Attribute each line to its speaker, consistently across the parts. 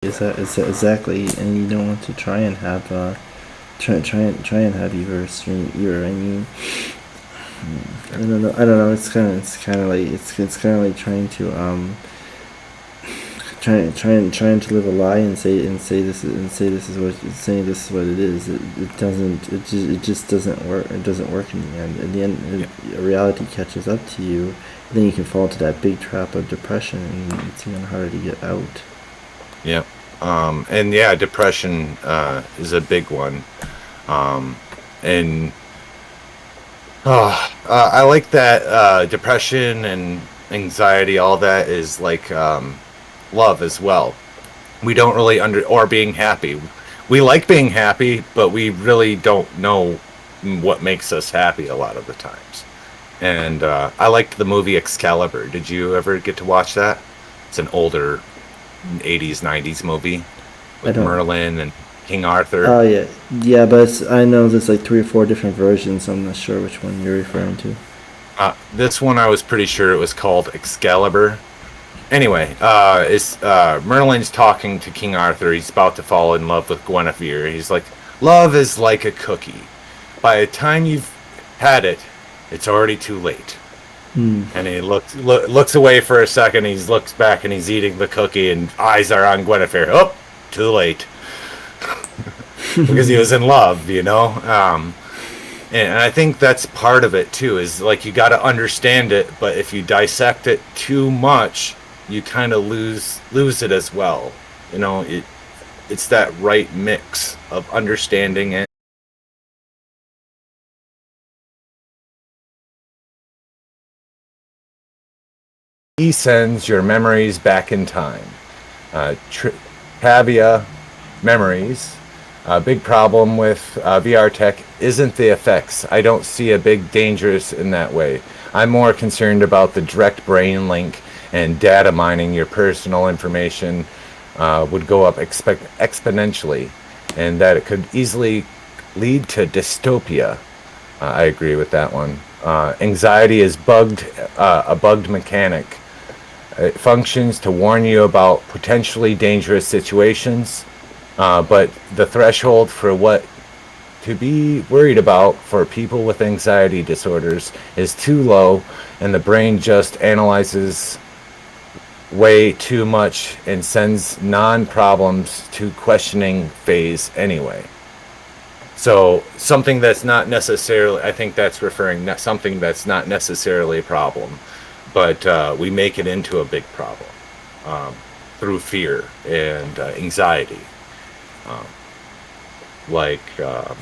Speaker 1: Is that exactly, and you don't want to try and have try and have your I mean, I don't know. It's kind of like trying to live a lie and say this is what saying this is what it is. It just doesn't work. It doesn't work in the end. In the end, reality catches up to you. Then you can fall into that big trap of depression, and it's even harder to get out.
Speaker 2: Yeah. And yeah, depression is a big one. And I like that depression and anxiety, all that is like love as well. We don't really or being happy. We like being happy, but we really don't know what makes us happy a lot of the times. And I liked the movie Excalibur. Did you ever get to watch that? It's an older 80s, 90s movie
Speaker 1: I
Speaker 2: with
Speaker 1: don't.
Speaker 2: Merlin and King Arthur.
Speaker 1: Oh yeah, yeah, but I know there's like three or four different versions. So I'm not sure which one you're referring to.
Speaker 2: This one I was pretty sure it was called Excalibur. Anyway, it's Merlin's talking to King Arthur. He's about to fall in love with Guinevere. He's like, "Love is like a cookie. By the time you've had it, it's already too late."
Speaker 1: Hmm.
Speaker 2: And he looks away for a second. He looks back and he's eating the cookie, and eyes are on Guinevere. Oh, too late, because he was in love, you know. And I think that's part of it too. Is like you got to understand it, but if you dissect it too much, you kind of lose it as well. You know, it's that right mix of understanding it. He sends your memories back in time. Tavia memories. A big problem with VR tech isn't the effects. I don't see a big dangerous in that way. I'm more concerned about the direct brain link and data mining. Your personal information would go up exponentially, and that it could easily lead to dystopia. I agree with that one. Anxiety is a bugged mechanic. It functions to warn you about potentially dangerous situations, but the threshold for what to be worried about for people with anxiety disorders is too low, and the brain just analyzes way too much and sends non-problems to questioning phase anyway. So something that's not necessarily, I think that's referring something that's not necessarily a problem, but we make it into a big problem um, through fear and anxiety, um, like a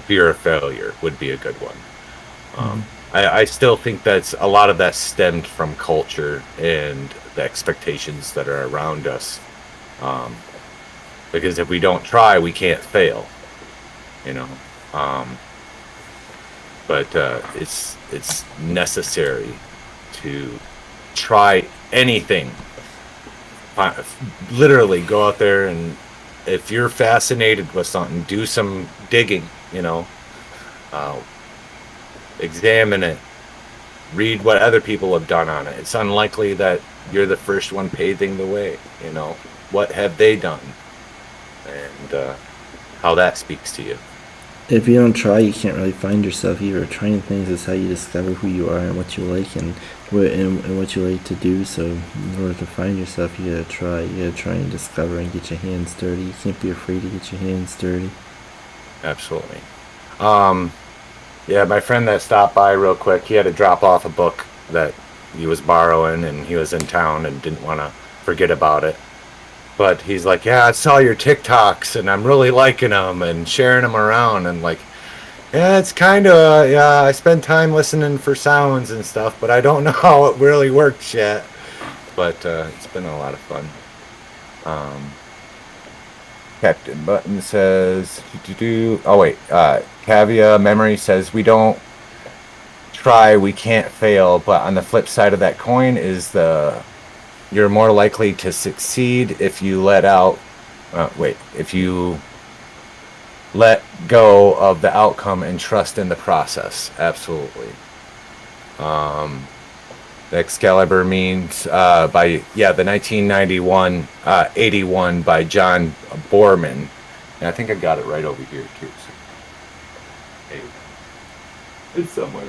Speaker 2: fear of failure would be a good one.
Speaker 1: Mm-hmm.
Speaker 2: I still think that's a lot of that stemmed from culture and the expectations that are around us. Um, because if we don't try, we can't fail. You know, um, but it's necessary to try anything. Literally, go out there and if you're fascinated with something, do some digging. You know, uh, examine it, read what other people have done on it. It's unlikely that you're the first one paving the way. You know, what have they done, and how that speaks to you.
Speaker 1: If you don't try, you can't really find yourself either. Trying things is how you discover who you are and what you like and what you like to do. So in order to find yourself, you gotta try. You gotta try and discover and get your hands dirty. You can't be afraid to get your hands dirty.
Speaker 2: Absolutely. Um, yeah, my friend that stopped by real quick, he had to drop off a book that he was borrowing, and he was in town and didn't want to forget about it. But he's like, "Yeah, I saw your TikToks, and I'm really liking them and sharing them around." And like, yeah, it's kind of yeah. I spend time listening for sounds and stuff, but I don't know how it really works yet. But it's been a lot of fun. Um, Captain Button says, oh wait, Cavia Memory says, we don't try, we can't fail, but on the flip side of that coin is you're more likely to succeed if you if you let go of the outcome and trust in the process. Absolutely. Um, The Excalibur means the 1991 81 by John Borman. And I think I got it right over here too. So, hey, it's somewhere.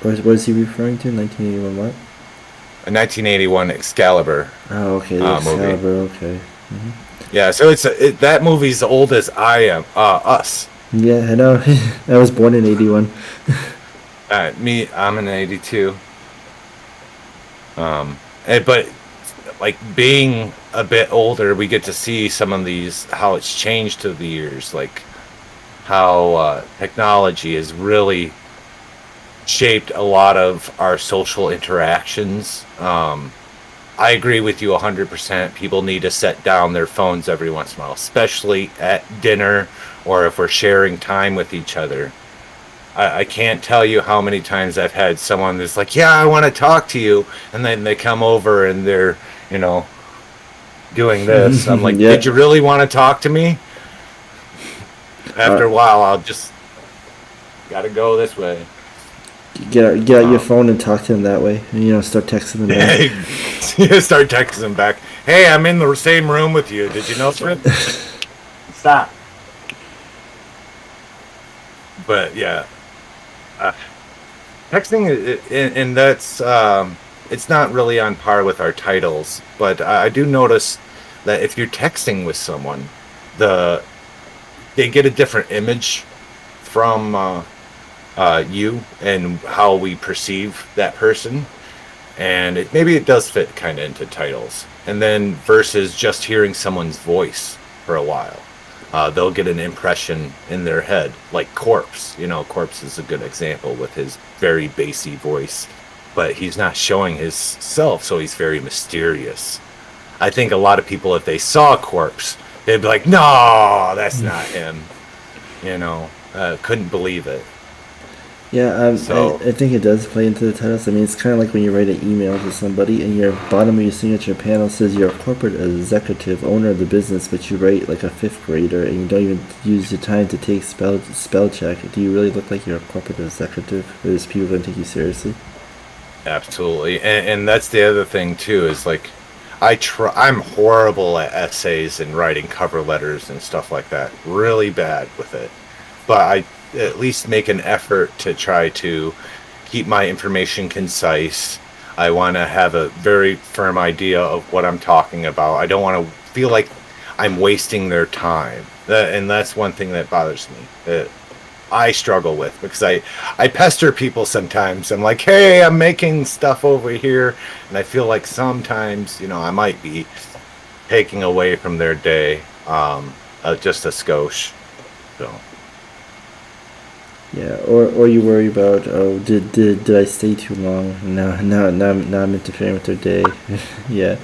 Speaker 1: What is he referring to? 1981 what?
Speaker 2: A 1981 Excalibur.
Speaker 1: Oh, okay, the Excalibur.
Speaker 2: Movie.
Speaker 1: Okay. Mm-hmm.
Speaker 2: Yeah, so that movie's old as I am. Us.
Speaker 1: Yeah, I know. I was born in 81.
Speaker 2: I'm in 82. But like being a bit older, we get to see some of these, how it's changed through the years, like how technology has really shaped a lot of our social interactions. I agree with you 100%. People need to set down their phones every once in a while, especially at dinner or if we're sharing time with each other. I can't tell you how many times I've had someone that's like, yeah, I want to talk to you. And then they come over and they're, doing this. I'm like,
Speaker 1: Yeah.
Speaker 2: Did you really want to talk to me? After a while, I'll just got to go this way.
Speaker 1: Get out your phone and talk to them that way. And, start texting them back.
Speaker 2: Start texting them back. Hey, I'm in the same room with you. Did you know that? Stop. But yeah, texting, and that's it's not really on par with our titles. But I do notice that if you're texting with someone, they get a different image from you and how we perceive that person, and maybe it does fit kind of into titles. And then versus just hearing someone's voice for a while. They'll get an impression in their head, like Corpse. Corpse is a good example with his very bassy voice, but he's not showing his self, so he's very mysterious. I think a lot of people, if they saw Corpse, they'd be like, no, that's not him. Couldn't believe it.
Speaker 1: Yeah, I think it does play into the titles. I mean, it's kind of like when you write an email to somebody and your bottom of your signature panel says you're a corporate executive, owner of the business, but you write like a fifth grader and you don't even use your time to take spell check. Do you really look like you're a corporate executive? Or is people going to take you seriously?
Speaker 2: Absolutely, and that's the other thing too. Is like, I'm horrible at essays and writing cover letters and stuff like that. Really bad with it, but I at least make an effort to try to keep my information concise. I want to have a very firm idea of what I'm talking about. I don't want to feel like I'm wasting their time. And that's one thing that bothers me, that I struggle with, because I pester people sometimes. I'm like, hey, I'm making stuff over here. And I feel like sometimes, I might be taking away from their day just a skosh. So.
Speaker 1: Yeah, or you worry about, did I stay too long? Now I'm interfering with their day. Yeah,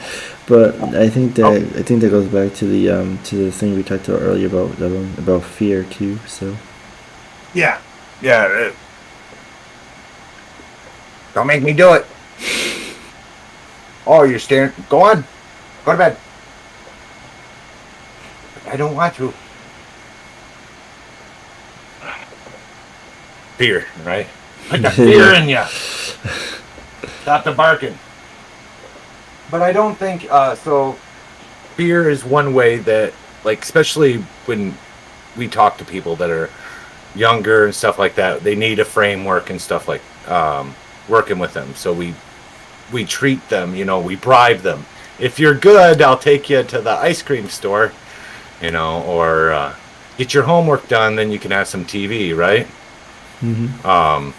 Speaker 1: but I think that goes back to the thing we talked about earlier about fear too. So.
Speaker 2: Yeah. Don't make me do it. Oh, you're staring. Go on. Go to bed. I don't want to. Fear, right? Put the fear in you. Stop the barking. But I don't think so. Fear is one way that, like, especially when we talk to people that are younger and stuff like that, they need a framework and stuff like working with them. So we treat them, we bribe them. If you're good, I'll take you to the ice cream store, or get your homework done, then you can have some TV, right? Mm-hmm.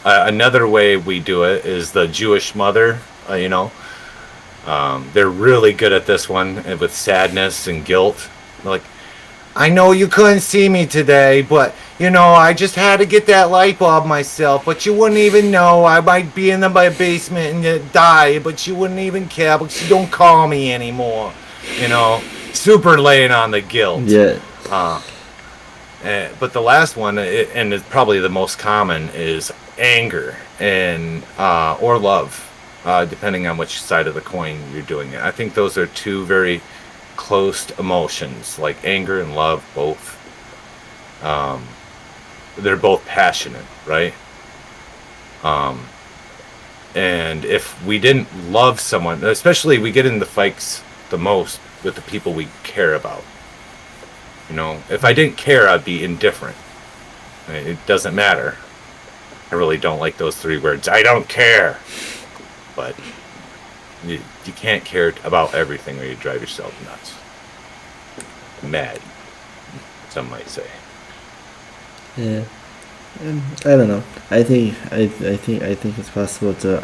Speaker 2: Another way we do it is the Jewish mother. They're really good at this one with sadness and guilt. Like, I know you couldn't see me today, but I just had to get that light bulb myself. But you wouldn't even know. I might be in my basement and die, but you wouldn't even care because you don't call me anymore. Super laying on the guilt.
Speaker 1: Yeah.
Speaker 2: But the last one, and it's probably the most common, is anger and or love, depending on which side of the coin you're doing it. I think those are two very close emotions, like anger and love, both. they're both passionate, right? And if we didn't love someone, especially we get in the fights the most with the people we care about. If I didn't care, I'd be indifferent. It doesn't matter. I really don't like those 3 words. I don't care. But you can't care about everything or you drive yourself nuts. Mad, some might say.
Speaker 1: Yeah. I don't know. I think it's possible to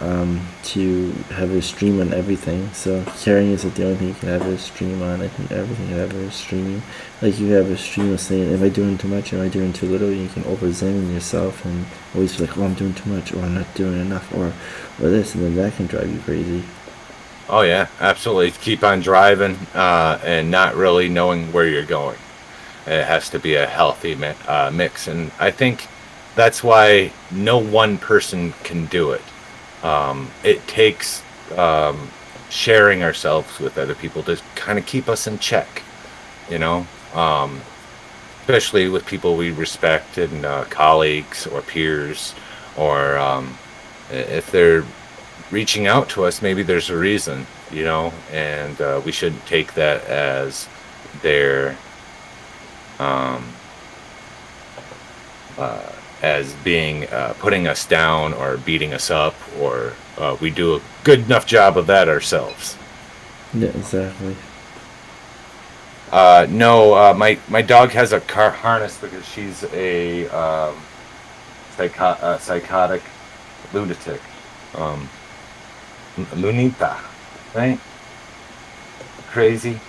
Speaker 1: have a stream on everything. So caring isn't the only thing you can have a stream on. I think everything can have a stream. Like you have a stream of saying, "Am I doing too much? Am I doing too little?" You can over-examine yourself and always be like, "Oh, I'm doing too much," or "I'm not doing enough," or this, and then that can drive you crazy.
Speaker 2: Oh yeah, absolutely. Keep on driving and not really knowing where you're going. It has to be a healthy mix, and I think that's why no one person can do it. It takes sharing ourselves with other people to kind of keep us in check, you know, um, especially with people we respect and colleagues or peers, or if they're reaching out to us, maybe there's a reason, and we shouldn't take that as their um, as being putting us down or beating us up, or we do a good enough job of that ourselves.
Speaker 1: Yeah, exactly.
Speaker 2: No, my dog has a car harness because she's a psychotic lunatic, um, lunita, right? Crazy.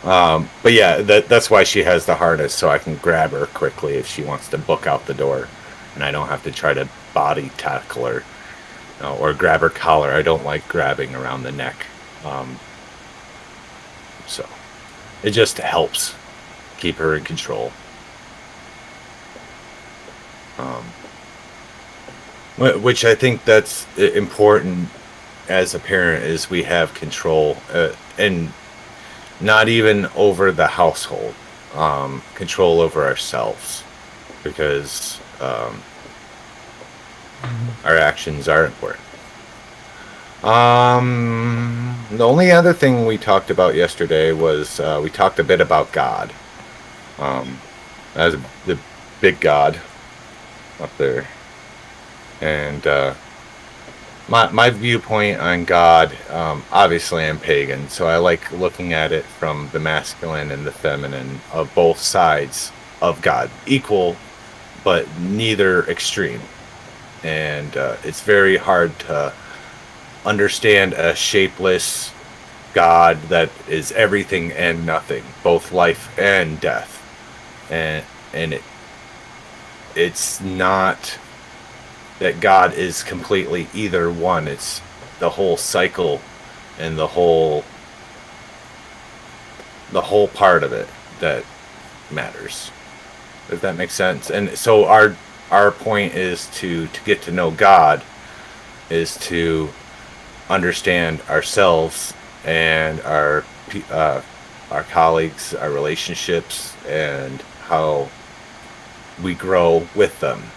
Speaker 2: But yeah, that's why she has the harness, so I can grab her quickly if she wants to book out the door, and I don't have to try to body tackle her, or grab her collar. I don't like grabbing around the neck. So it just helps keep her in control. Which I think that's important as a parent, is we have control, and not even over the household, control over ourselves, because our actions are important. The only other thing we talked about yesterday was we talked a bit about God, as the big God up there, and my viewpoint on God, obviously I'm pagan, so I like looking at it from the masculine and the feminine of both sides of God, equal, but neither extreme. And it's very hard to understand a shapeless God that is everything and nothing, both life and death. And it's not that God is completely either one. It's the whole cycle and the whole part of it that matters. If that makes sense. And so our point is to get to know God, is to understand ourselves and our colleagues, our relationships, and how we grow with them.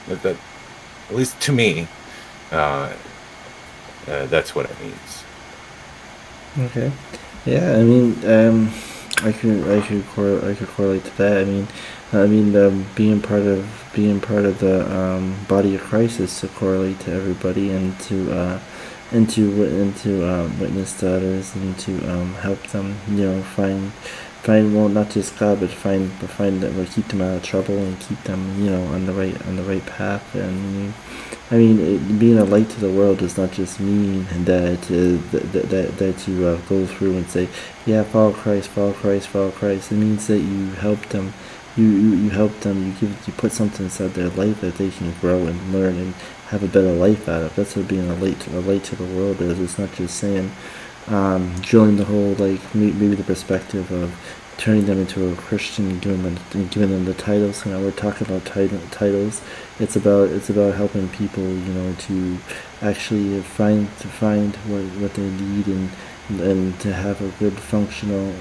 Speaker 2: That, at least to me, that's what it means.
Speaker 1: Okay. Yeah, I mean, I could correlate to that. Being part of the body of Christ is to correlate to everybody, and to witness to others, and to help them, find, well, not just God, but find that will keep them out of trouble, and keep them, on the right path. And being a light to the world does not just mean that you go through and say, yeah, follow Christ, follow Christ, follow Christ. It means that you help them. You help them. You put something inside their life that they can grow and learn and have a better life out of. That's what being a light to the world is. It's not just saying, drilling the whole, like, maybe the perspective of turning them into a Christian and giving them the titles. We're talking about titles. It's about helping people, to actually find what they need, and to have a good functional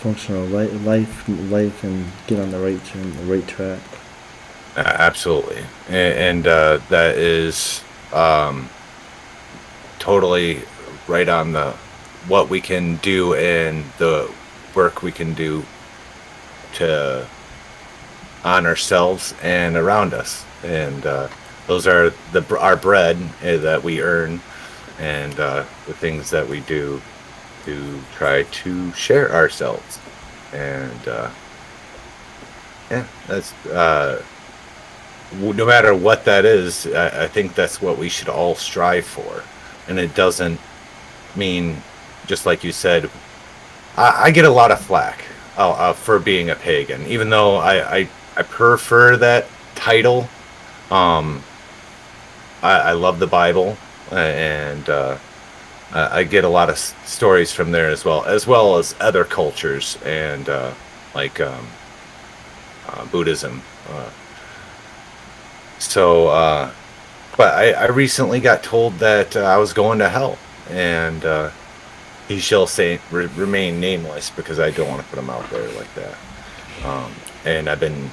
Speaker 1: functional life, and get on the right track.
Speaker 2: Absolutely, and that is totally right on the what we can do and the work we can do to on ourselves and around us, and those are our bread that we earn, and the things that we do to try to share ourselves, and yeah, that's no matter what that is. I think that's what we should all strive for, and it doesn't mean, just like you said, I get a lot of flack for being a pagan, even though I prefer that title. Um, I love the Bible, and I get a lot of stories from there as well as other cultures, and like Buddhism. But I recently got told that I was going to hell, and he shall remain nameless, because I don't want to put him out there like that. And I've been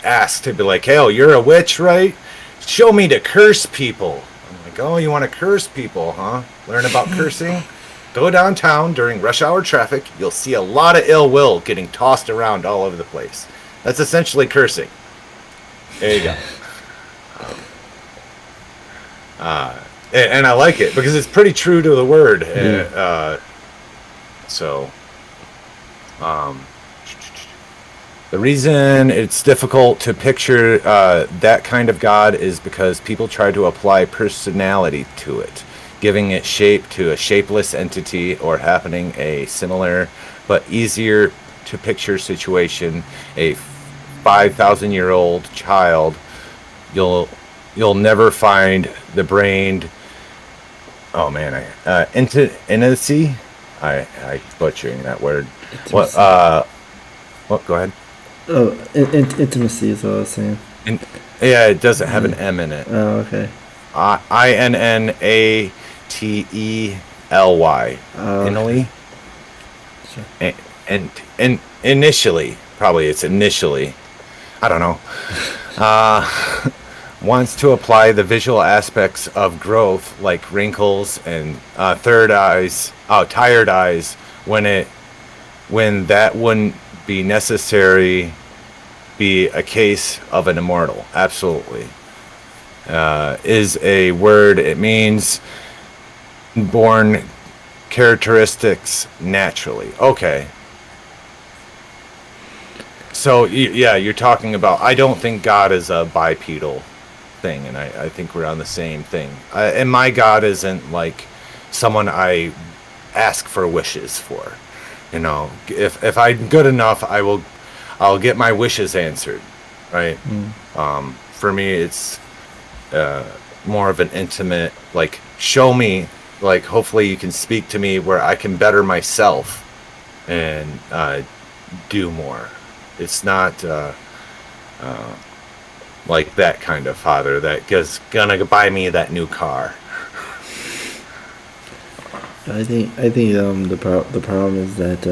Speaker 2: asked to be like, "Hey, you're a witch, right? Show me to curse people." I'm like, "Oh, you want to curse people, huh? Learn about cursing? Go downtown during rush hour traffic. You'll see a lot of ill will getting tossed around all over the place. That's essentially cursing. There you go." And I like it because it's pretty true to the word. The reason it's difficult to picture that kind of God is because people try to apply personality to it, giving it shape to a shapeless entity, or happening a similar but easier to picture situation. A 5,000-year-old child, you'll never find the brained. Oh man, intimacy. I butchering that word.
Speaker 1: Intimacy.
Speaker 2: What? Go ahead.
Speaker 1: Oh, intimacy is what I was saying.
Speaker 2: Yeah, it doesn't have an M in it.
Speaker 1: Oh, okay.
Speaker 2: Innately. Initially.
Speaker 1: Sure.
Speaker 2: And initially, probably it's initially. I don't know. Wants to apply the visual aspects of growth, like wrinkles and tired eyes, when that wouldn't be necessary, be a case of an immortal. Absolutely. Is a word. It means born characteristics naturally. Okay. So yeah, you're talking about. I don't think God is a bipedal thing, and I think we're on the same thing. And my God isn't like someone I ask for wishes for. You know, if I'm good enough, I'll get my wishes answered, right? For me, it's more of an intimate, like, show me, like, hopefully you can speak to me where I can better myself and do more. It's not like that kind of father that is gonna buy me that new car.
Speaker 1: I think the problem is that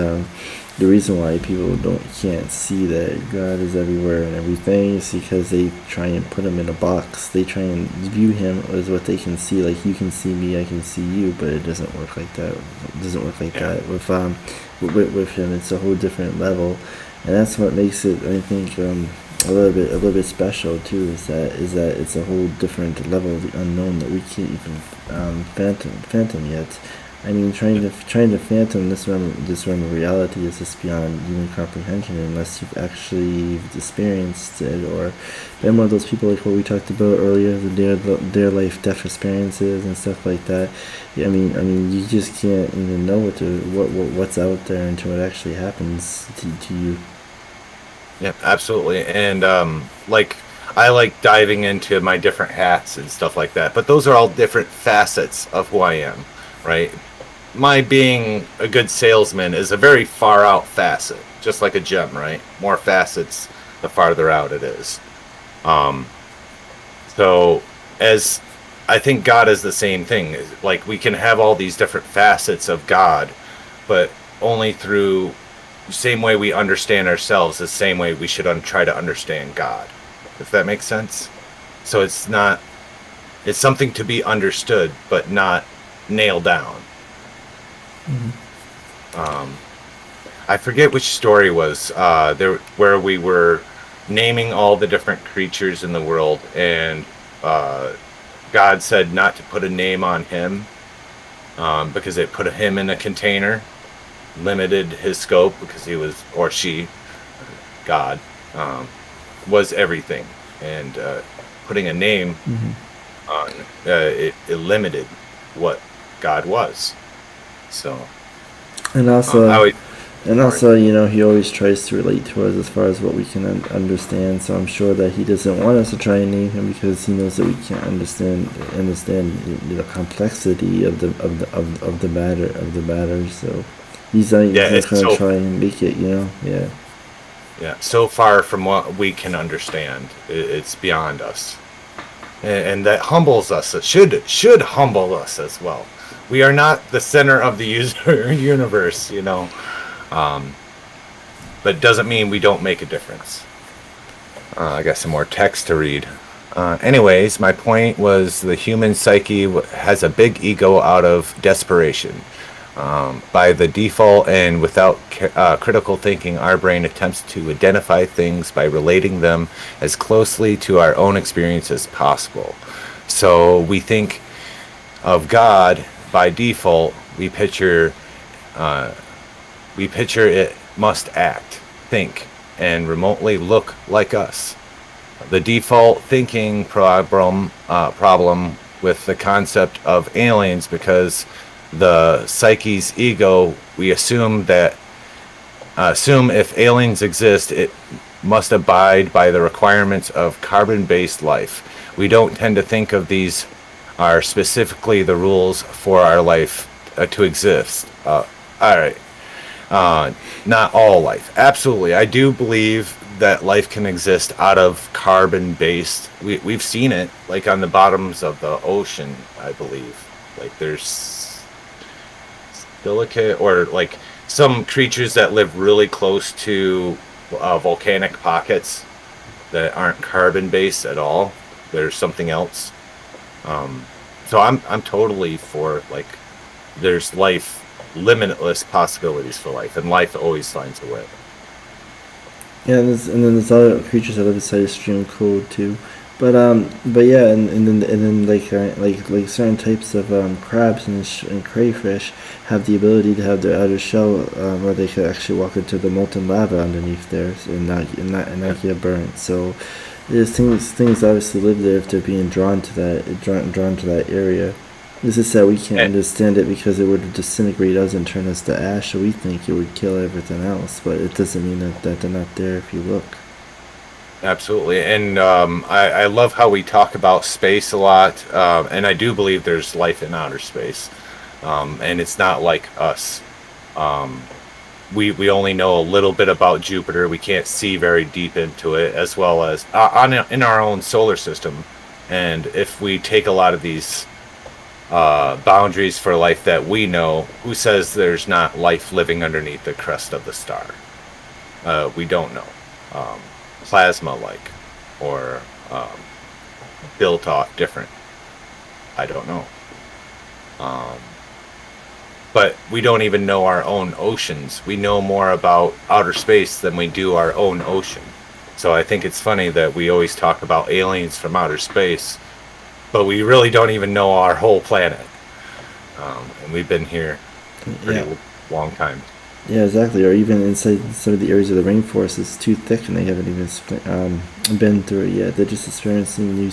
Speaker 1: the reason why people can't see that God is everywhere and everything is because they try and put him in a box. They try and view him as what they can see. Like, you can see me, I can see you, but it doesn't work like that. It doesn't work like that with him. It's a whole different level, and that's what makes it, I think, a little bit special too. Is that it's a whole different level of the unknown that we can't even fathom yet. I mean, trying to fathom this realm of reality is just beyond human comprehension unless you've actually experienced it, or been one of those people like what we talked about earlier, their life death experiences and stuff like that. I mean, you just can't even know what's out there until it actually happens to you.
Speaker 2: Yeah, absolutely. And like, I like diving into my different hats and stuff like that. But those are all different facets of who I am, right? My being a good salesman is a very far out facet, just like a gem, right? More facets, the farther out it is. So as I think God is the same thing. Like, we can have all these different facets of God, but only through same way we understand ourselves, the same way we should try to understand God, if that makes sense. So it's something to be understood, but not nailed down. I forget which story was there where we were naming all the different creatures in the world, and God said not to put a name on him because it put him in a container, limited his scope because he was, or she, God, was everything, and putting a name on it limited what God was. So,
Speaker 1: And
Speaker 2: I
Speaker 1: also,
Speaker 2: would,
Speaker 1: he always tries to relate to us as far as what we can understand. So I'm sure that he doesn't want us to try and name him because he knows that we can't understand the complexity of the matter. So he's not
Speaker 2: it's
Speaker 1: going to
Speaker 2: so,
Speaker 1: try and make it. Yeah.
Speaker 2: yeah, so far from what we can understand. It's beyond us, and that humbles us. It should humble us as well. We are not the center of the universe, but doesn't mean we don't make a difference. I got some more text to read. Anyways, my point was the human psyche has a big ego out of desperation. By the default and without critical thinking, our brain attempts to identify things by relating them as closely to our own experience as possible. So we think of God by default. We picture it must act, think, and remotely look like us. The default thinking problem with the concept of aliens, because the psyche's ego, we assume if aliens exist, it must abide by the requirements of carbon-based life. We don't tend to think of these are specifically the rules for our life to exist. All right. Not all life. Absolutely. I do believe that life can exist out of carbon-based. We've seen it, like on the bottoms of the ocean, I believe. Like there's silica, or like some creatures that live really close to volcanic pockets that aren't carbon-based at all. There's something else. So I'm totally for, like, there's life, limitless possibilities for life, and life always finds a way.
Speaker 1: Yeah, and then there's other creatures that live inside a stream cold too, but yeah, and then like certain types of crabs and crayfish have the ability to have their outer shell where they could actually walk into the molten lava underneath there and not get burnt. So there's things obviously live there if they're being drawn to that area. It's just that we can't
Speaker 2: And
Speaker 1: understand it because it would disintegrate us and turn us to ash, so we think it would kill everything else, but it doesn't mean that they're not there if you look.
Speaker 2: absolutely. And I love how we talk about space a lot, and I do believe there's life in outer space, and it's not like us. Um, we only know a little bit about Jupiter. We can't see very deep into it, as well as in our own solar system. And if we take a lot of these boundaries for life that we know, who says there's not life living underneath the crust of the star? We don't know. Plasma-like, or built off different. I don't know. Um, but we don't even know our own oceans. We know more about outer space than we do our own ocean. So I think it's funny that we always talk about aliens from outer space, but we really don't even know our whole planet. And we've been here a pretty
Speaker 1: Yeah.
Speaker 2: long time.
Speaker 1: Yeah, exactly. Or even inside some of the areas of the rainforest, it's too thick and they haven't even been through it yet. They're just experiencing new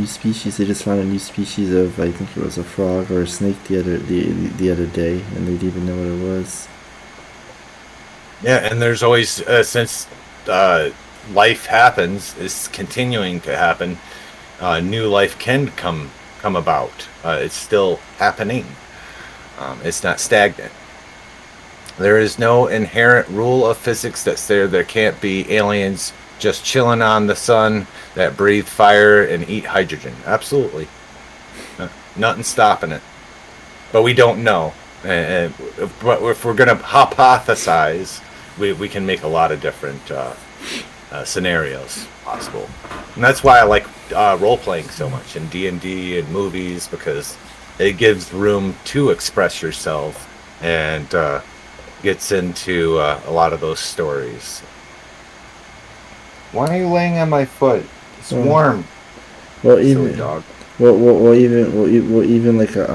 Speaker 1: species. They just found a new species of, I think it was a frog or a snake the other day, and they didn't even know what it was.
Speaker 2: Yeah, and there's always since life happens, is continuing to happen. New life can come about. It's still happening. It's not stagnant. There is no inherent rule of physics that says there can't be aliens just chilling on the sun that breathe fire and eat hydrogen. Absolutely. Nothing stopping it. But we don't know. But if we're going to hypothesize, we can make a lot of different scenarios possible, and that's why I like role playing so much in D&D and movies, because it gives room to express yourself and gets into a lot of those stories. Why are you laying on my foot? It's warm.
Speaker 1: Well,
Speaker 2: Silly
Speaker 1: even
Speaker 2: dog.
Speaker 1: well, even like a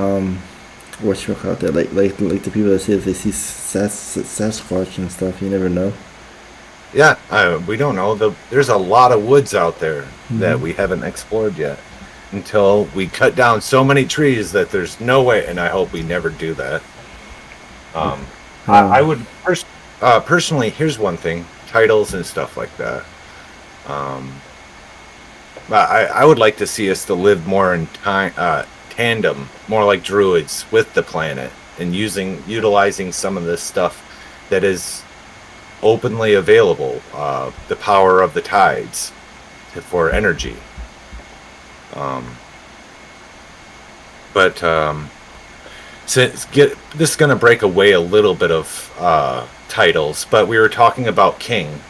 Speaker 1: what you call that? Like the people that say that they see Sasquatch and stuff. You never know.
Speaker 2: Yeah, we don't know. There's a lot of woods out there that
Speaker 1: Hmm.
Speaker 2: we haven't explored yet, until we cut down so many trees that there's no way. And I hope we never do that. I
Speaker 1: Um,
Speaker 2: would personally. Here's one thing: titles and stuff like that. Um, I would like to see us to live more in tandem, more like druids with the planet, and utilizing some of this stuff that is openly available. The power of the tides for energy. Um, but this is going to break away a little bit of titles, but we were talking about king.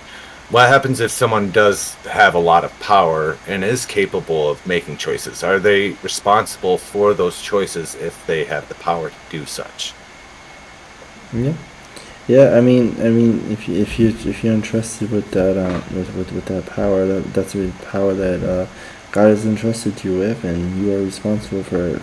Speaker 2: What happens if someone does have a lot of power and is capable of making choices? Are they responsible for those choices if they have the power to do such?
Speaker 1: yeah. Yeah, I mean, if you're entrusted with that with that power, that's the power that God has entrusted you with, and you are responsible for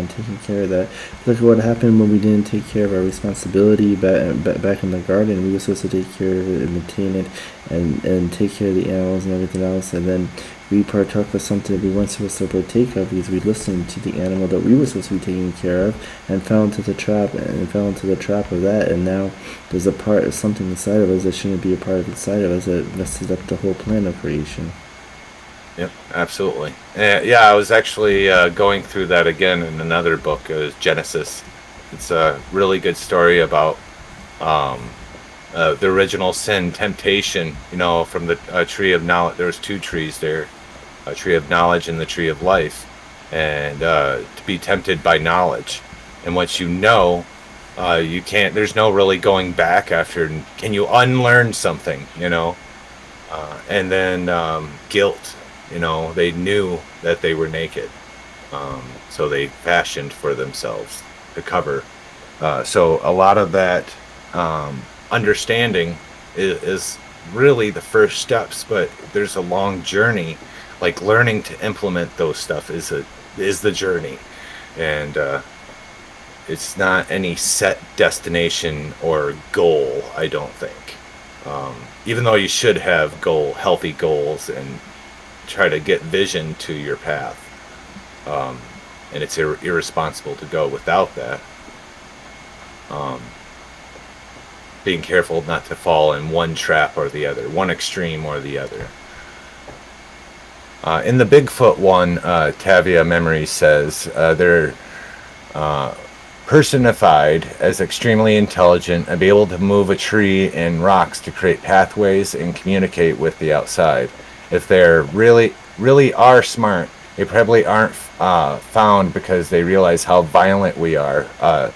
Speaker 1: taking care of that. Look at what happened when we didn't take care of our responsibility back in the garden. We were supposed to take care of it and maintain it, and take care of the animals and everything else, and then we partook of something that we weren't supposed to partake of because we listened to the animal that we were supposed to be taking care of, and fell into the trap of that. And now there's a part of something inside of us that shouldn't be a part of inside of us that messes up the whole plan of creation.
Speaker 2: Yep, absolutely. Yeah, I was actually going through that again in another book. It was Genesis. It's a really good story about um, the original sin, temptation. From the tree of knowledge. There was two trees there, a tree of knowledge and the tree of life, and to be tempted by knowledge. And once you know, you can't. There's no really going back after. Can you unlearn something? And then guilt. They knew that they were naked, so they fashioned for themselves to cover. So a lot of that understanding is really the first steps, but there's a long journey. Like learning to implement those stuff is the journey, and it's not any set destination or goal. I don't think. Even though you should have healthy goals and try to get vision to your path, and it's irresponsible to go without that. Um, Being careful not to fall in one trap or the other, one extreme or the other. In the Bigfoot one, Tavia Memory says they're personified as extremely intelligent and be able to move a tree and rocks to create pathways and communicate with the outside. If they're really are smart, they probably aren't found because they realize how violent we are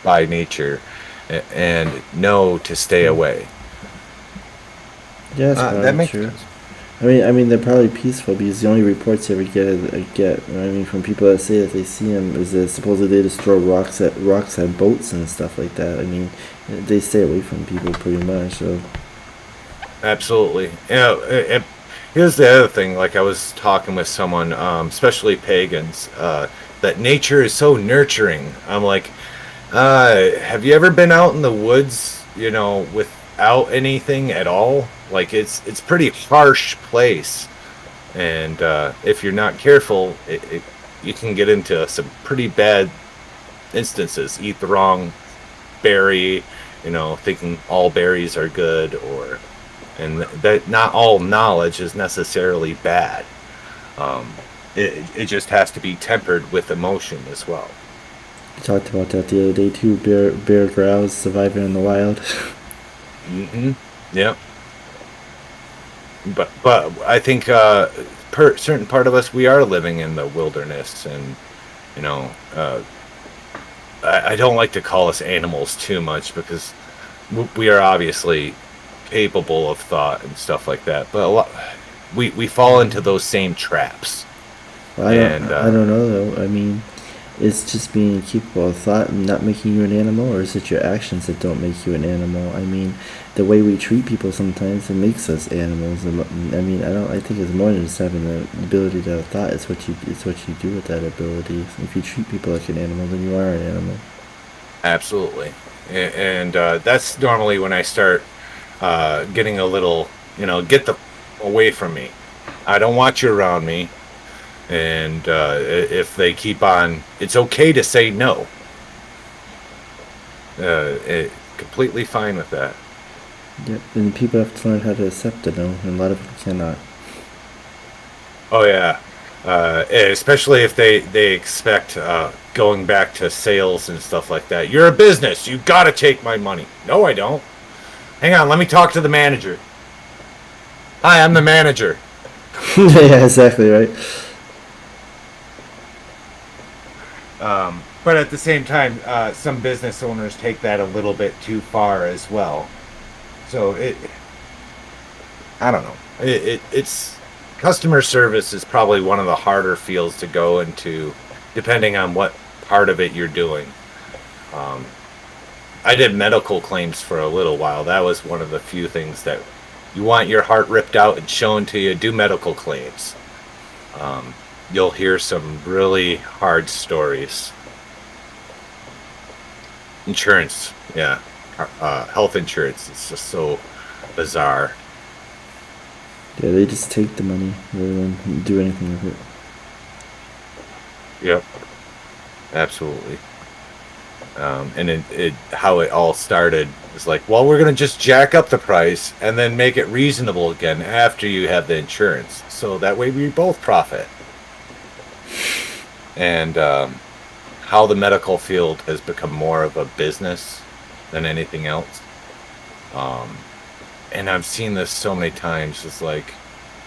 Speaker 2: by nature, and know to stay away.
Speaker 1: Yeah, that's
Speaker 2: That
Speaker 1: probably
Speaker 2: makes
Speaker 1: true.
Speaker 2: sense.
Speaker 1: I mean, they're probably peaceful because the only reports you ever get, I mean, from people that say that they see them is that supposedly they just throw rocks at boats and stuff like that. I mean, they stay away from people pretty much. So
Speaker 2: Absolutely. Here's the other thing. Like I was talking with someone, especially pagans, that nature is so nurturing. I'm like, have you ever been out in the woods, without anything at all? Like it's pretty harsh place, and if you're not careful, you can get into some pretty bad instances. Eat the wrong berry, thinking all berries are good, and that not all knowledge is necessarily bad. Um, it just has to be tempered with emotion as well.
Speaker 1: we talked about that the other day too. Bear Grylls surviving in the wild.
Speaker 2: Hmm. Yeah, but I think certain part of us, we are living in the wilderness, and you know, uh, I don't like to call us animals too much, because we are obviously capable of thought and stuff like that. But we fall into those same traps.
Speaker 1: Well,
Speaker 2: And
Speaker 1: I don't know though. I mean, it's just being capable of thought and not making you an animal, or is it your actions that don't make you an animal? I mean, the way we treat people sometimes it makes us animals. I mean, I don't. I think it's more than just having the ability to have thought. It's what you do with that ability. If you treat people like an animal, then you are an animal.
Speaker 2: absolutely. And that's normally when I start getting a little, get the away from me. I don't want you around me. And if they keep on, it's okay to say no. Completely fine with that.
Speaker 1: Yep. And people have to learn how to accept it, though, and a lot of them cannot.
Speaker 2: Oh yeah, especially if they expect going back to sales and stuff like that. You're a business. You got to take my money. No, I don't. Hang on. Let me talk to the manager. Hi, I'm the manager.
Speaker 1: Yeah, exactly right.
Speaker 2: But at the same time, some business owners take that a little bit too far as well. So I don't know. It's customer service is probably one of the harder fields to go into, depending on what part of it you're doing. Um, I did medical claims for a little while. That was one of the few things that you want your heart ripped out and shown to you. Do medical claims. You'll hear some really hard stories. Insurance, yeah. Health insurance, it's just so bizarre.
Speaker 1: Yeah, they just take the money rather than do anything with it.
Speaker 2: Yep, absolutely. And how it all started was like, well, we're going to just jack up the price and then make it reasonable again after you have the insurance. So that way we both profit. And how the medical field has become more of a business than anything else. And I've seen this so many times. It's like,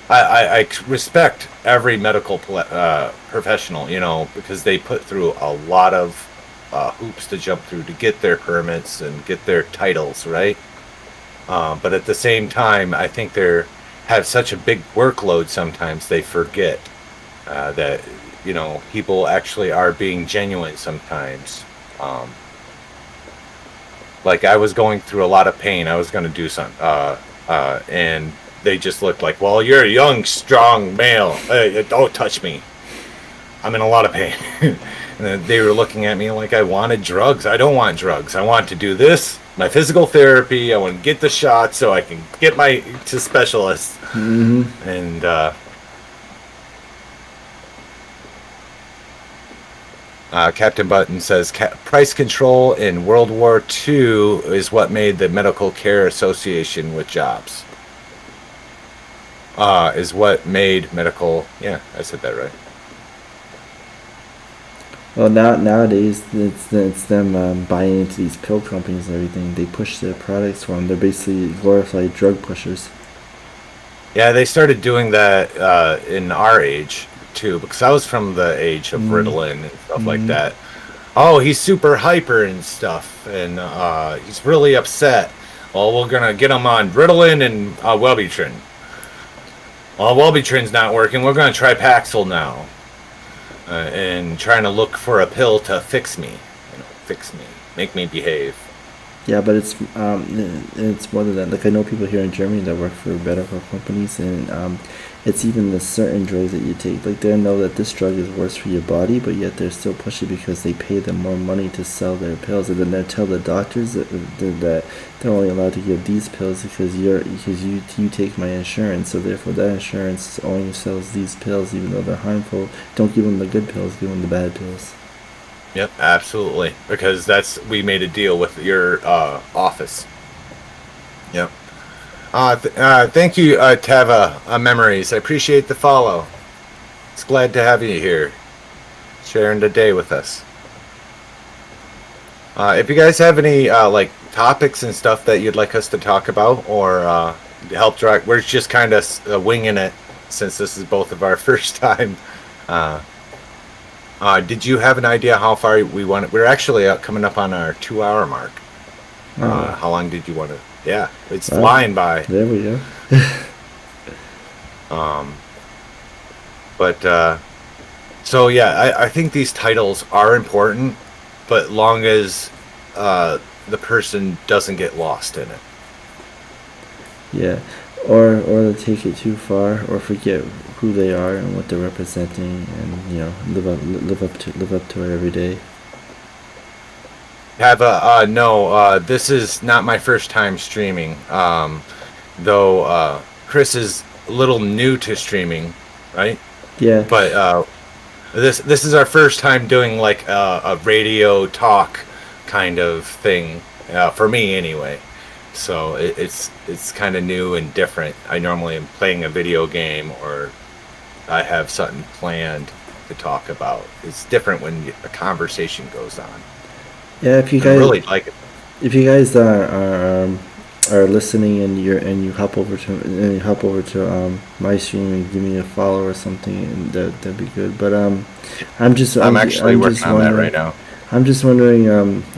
Speaker 2: I respect every medical professional, because they put through a lot of hoops to jump through to get their permits and get their titles, right? But at the same time, I think they have such a big workload sometimes they forget that, people actually are being genuine sometimes. Like I was going through a lot of pain. I was going to do something. And they just looked like, well, you're a young, strong male. Hey, don't touch me. I'm in a lot of pain. And then they were looking at me like I wanted drugs. I don't want drugs. I want to do this, my physical therapy. I want to get the shot so I can get to specialists.
Speaker 1: Mm-hmm.
Speaker 2: And Captain Button says price control in World War II is what made the Medical Care Association with jobs. Is what made medical. Yeah, I said that right.
Speaker 1: Well, nowadays it's them buying into these pill companies and everything. They push their products for them. They're basically glorified drug pushers.
Speaker 2: Yeah, they started doing that in our age too, because I was from the age of Ritalin and stuff like that. Oh, he's super hyper and stuff, and he's really upset. Well, we're gonna get him on Ritalin and Wellbutrin. Well, Wellbutrin's not working. We're gonna try Paxil now, and trying to look for a pill to fix me, make me behave.
Speaker 1: Yeah, but it's more than that. Like I know people here in Germany that work for medical companies, and it's even the certain drugs that you take. Like they know that this drug is worse for your body, but yet they're still pushing because they pay them more money to sell their pills, and then they tell the doctors that they're only allowed to give these pills because you take my insurance, so therefore that insurance only sells these pills even though they're harmful. Don't give them the good pills, give them the bad pills.
Speaker 2: Yep, absolutely. Because we made a deal with your office. Yep. Thank you, Tava Memories. I appreciate the follow. It's glad to have you here, sharing the day with us. If you guys have any topics and stuff that you'd like us to talk about or help direct, we're just kind of winging it since this is both of our first time. Did you have an idea how far we want it? We're actually coming up on our 2-hour mark. How long did you want to Yeah, it's flying by.
Speaker 1: There we go.
Speaker 2: But so yeah, I think these titles are important, but long as the person doesn't get lost in it.
Speaker 1: Yeah, or they take it too far, or forget who they are and what they're representing, and live up to it every day.
Speaker 2: No, this is not my first time streaming. Though Chris is a little new to streaming, right?
Speaker 1: Yeah.
Speaker 2: But this is our first time doing like a radio talk kind of thing, for me anyway. So it's kind of new and different. I normally am playing a video game, or I have something planned to talk about. It's different when a conversation goes on.
Speaker 1: Yeah, if you
Speaker 2: I
Speaker 1: guys
Speaker 2: really like it.
Speaker 1: if you guys are listening and you hop over to my stream and give me a follow or something, and that'd be good. But
Speaker 2: I'm actually working on that right now.
Speaker 1: I'm just wondering,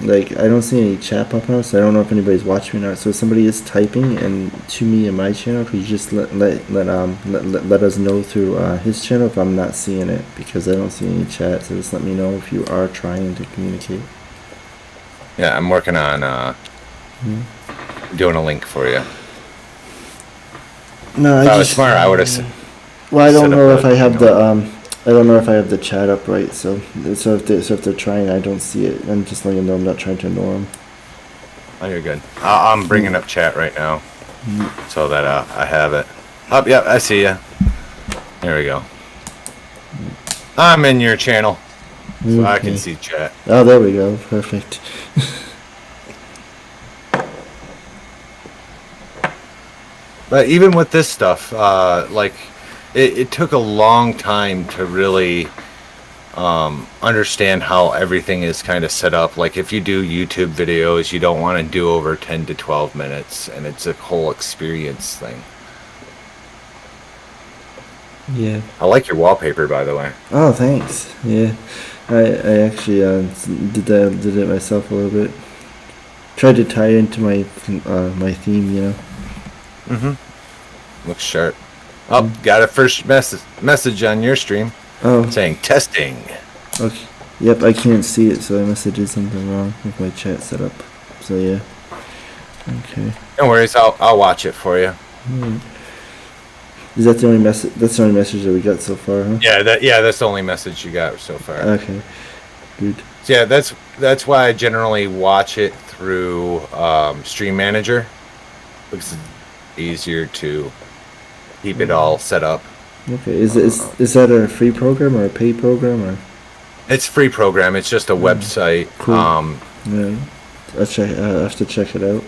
Speaker 1: like, I don't see any chat popping up, so I don't know if anybody's watching or not. So if somebody is typing and to me in my channel, could you just let us know through his channel if I'm not seeing it, because I don't see any chat. So just let me know if you are trying to communicate.
Speaker 2: Yeah, I'm working on doing a link for you.
Speaker 1: No,
Speaker 2: If I was smart, I would have.
Speaker 1: Well, I don't know if I have I don't know if I have the chat up right. So if they're trying, I don't see it. I'm just letting them know I'm not trying to ignore them.
Speaker 2: Oh, you're good. I'm bringing up chat right now, so that I have it. Oh, yeah, I see you. There we go. I'm in your channel, so I can see chat.
Speaker 1: Oh, there we go. Perfect.
Speaker 2: But even with this stuff, like, it took a long time to really understand how everything is kind of set up. Like, if you do YouTube videos, you don't want to do over 10 to 12 minutes, and it's a whole experience thing.
Speaker 1: Yeah.
Speaker 2: I like your wallpaper, by the way.
Speaker 1: Oh, thanks. Yeah, I actually did it myself a little bit. Tried to tie it into my theme, you know.
Speaker 2: Looks sharp. Oh, got a first message on your stream.
Speaker 1: Oh.
Speaker 2: Saying testing.
Speaker 1: Okay. Yep, I can't see it, so I must have did something wrong with my chat setup. So yeah. Okay.
Speaker 2: No worries, I'll watch it for you.
Speaker 1: Is that the only message? That's the only message that we got so far, huh?
Speaker 2: Yeah, that's the only message you got so far.
Speaker 1: Okay. Good.
Speaker 2: So yeah, that's why I generally watch it through Stream Manager, because it's easier to keep it all set up.
Speaker 1: Okay. Is that a free program or a paid program, or?
Speaker 2: It's a free program. It's just a website.
Speaker 1: Cool. Yeah. I have to check it out.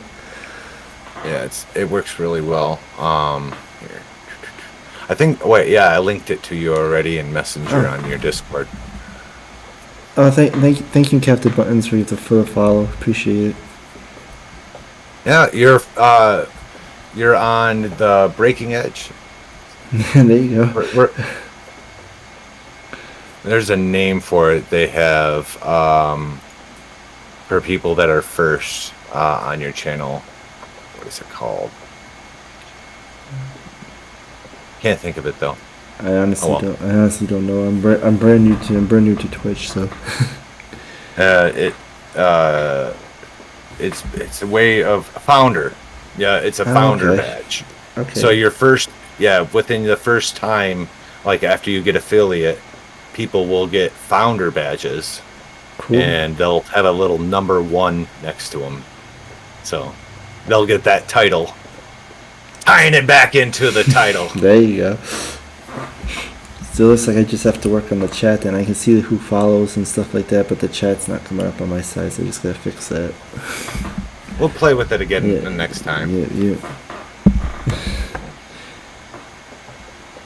Speaker 2: Yeah, it works really well. Here. I think. Wait, yeah, I linked it to you already in Messenger on your Discord.
Speaker 1: Oh, thank you, Captain Buttons, for the follow. Appreciate it.
Speaker 2: Yeah, you're on the breaking edge.
Speaker 1: There you go.
Speaker 2: There's a name for it. They have for people that are first on your channel. What is it called? Can't think of it though.
Speaker 1: I honestly don't know. I'm brand new to Twitch, so.
Speaker 2: It's a way of founder. Yeah, it's a founder badge.
Speaker 1: Okay.
Speaker 2: So within the first time, like after you get affiliate, people will get founder badges.
Speaker 1: Cool.
Speaker 2: And they'll have a little number 1 next to them. So they'll get that title. Tying it back into the title.
Speaker 1: There you go. Still looks like I just have to work on the chat, and I can see who follows and stuff like that, but the chat's not coming up on my side, so I just gotta fix that.
Speaker 2: We'll play with it again the next time.
Speaker 1: Yeah.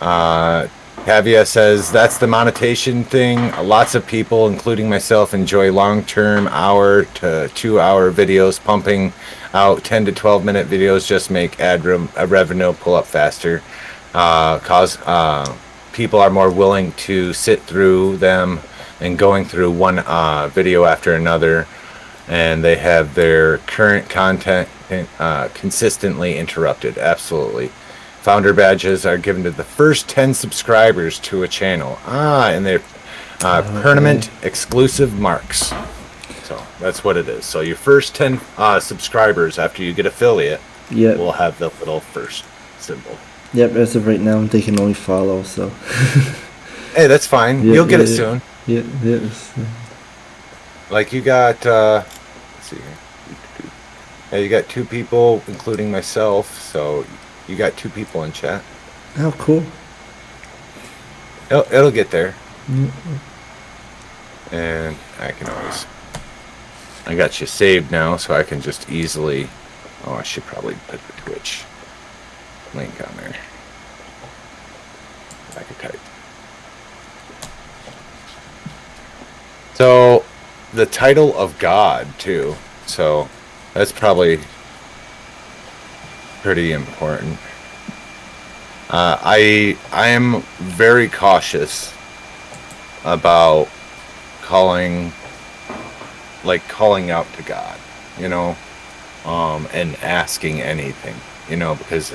Speaker 2: Kavia says, that's the monetization thing. Lots of people, including myself, enjoy long-term hour to 2-hour videos. Pumping out 10 to 12-minute videos just make revenue pull up faster. Cause people are more willing to sit through them and going through one video after another. And they have their current content consistently interrupted. Absolutely. Founder badges are given to the first 10 subscribers to a channel. And they're permanent exclusive marks. So that's what it is. So your first 10 subscribers after you get affiliate will have the little first symbol.
Speaker 1: Yep, as of right now, they can only follow, so.
Speaker 2: Hey, that's fine. You'll get it soon.
Speaker 1: Yeah.
Speaker 2: Like you got, let's see here. Yeah, you got 2 people, including myself, so you got 2 people in chat.
Speaker 1: Oh, cool.
Speaker 2: It'll get there.
Speaker 1: Mm-hmm.
Speaker 2: And I got you saved now, so I can just easily, I should probably put the Twitch link on there. I could type. So, the title of God, too. So, that's probably pretty important. I am very cautious about calling out to God, and asking anything, because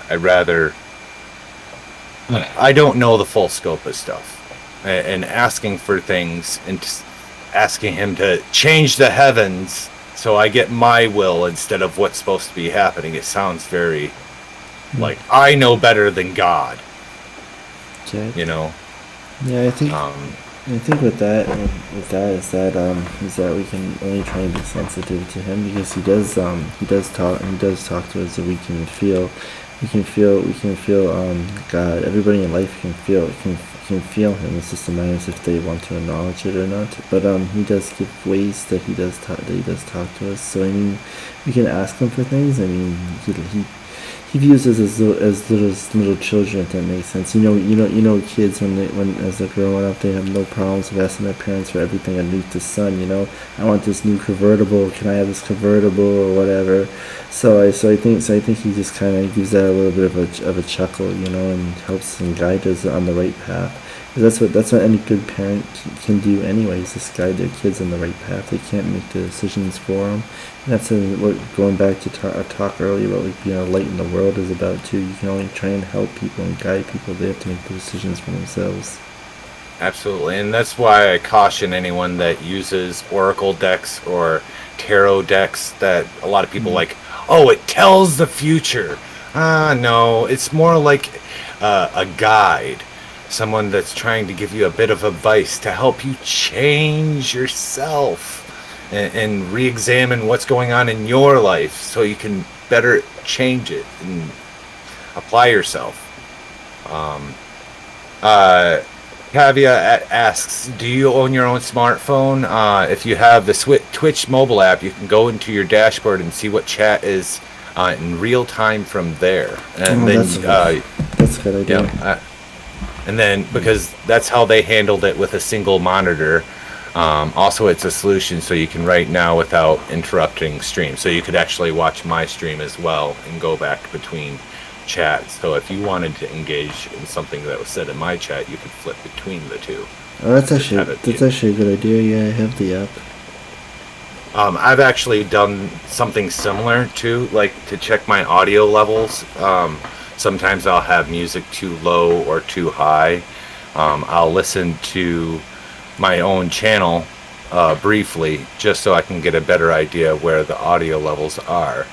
Speaker 2: I don't know the full scope of stuff, and asking for things and asking him to change the heavens so I get my will instead of what's supposed to be happening. It sounds very like I know better than God.
Speaker 1: Okay.
Speaker 2: Yeah,
Speaker 1: I think with that is that we can only try and be sensitive to him, because he does talk to us, so we can feel God. Everybody in life can feel him. It's just a matter of if they want to acknowledge it or not. But he does give ways that he does talk to us. So I mean, we can ask him for things. I mean, he views us as little children, if that makes sense. Kids as they're growing up, they have no problems with asking their parents for everything underneath the sun. I want this new convertible. Can I have this convertible or whatever? So I think he just kind of gives that a little bit of a chuckle, and helps and guide us on the right path. Because that's what any good parent can do anyways, is guide their kids on the right path. They can't make the decisions for them. And that's what going back to our talk earlier about being a light in the world is about too. You can only try and help people and guide people. They have to make the decisions for themselves.
Speaker 2: Absolutely, and that's why I caution anyone that uses oracle decks or tarot decks that a lot of people like, it tells the future. No, it's more like a guide. Someone that's trying to give you a bit of advice to help you change yourself and re-examine what's going on in your life so you can better change it and apply yourself. Kavia asks, do you own your own smartphone? If you have the Twitch mobile app, you can go into your dashboard and see what chat is in real time from there. And
Speaker 1: that's a good idea.
Speaker 2: And then, because that's how they handled it with a single monitor. Also, it's a solution so you can right now without interrupting stream. So you could actually watch my stream as well and go back between chats. So if you wanted to engage in something that was said in my chat, you could flip between the two.
Speaker 1: Oh, that's actually a good idea. Yeah, I have the app.
Speaker 2: I've actually done something similar too, like to check my audio levels. Sometimes I'll have music too low or too high. I'll listen to my own channel briefly just so I can get a better idea where the audio levels are.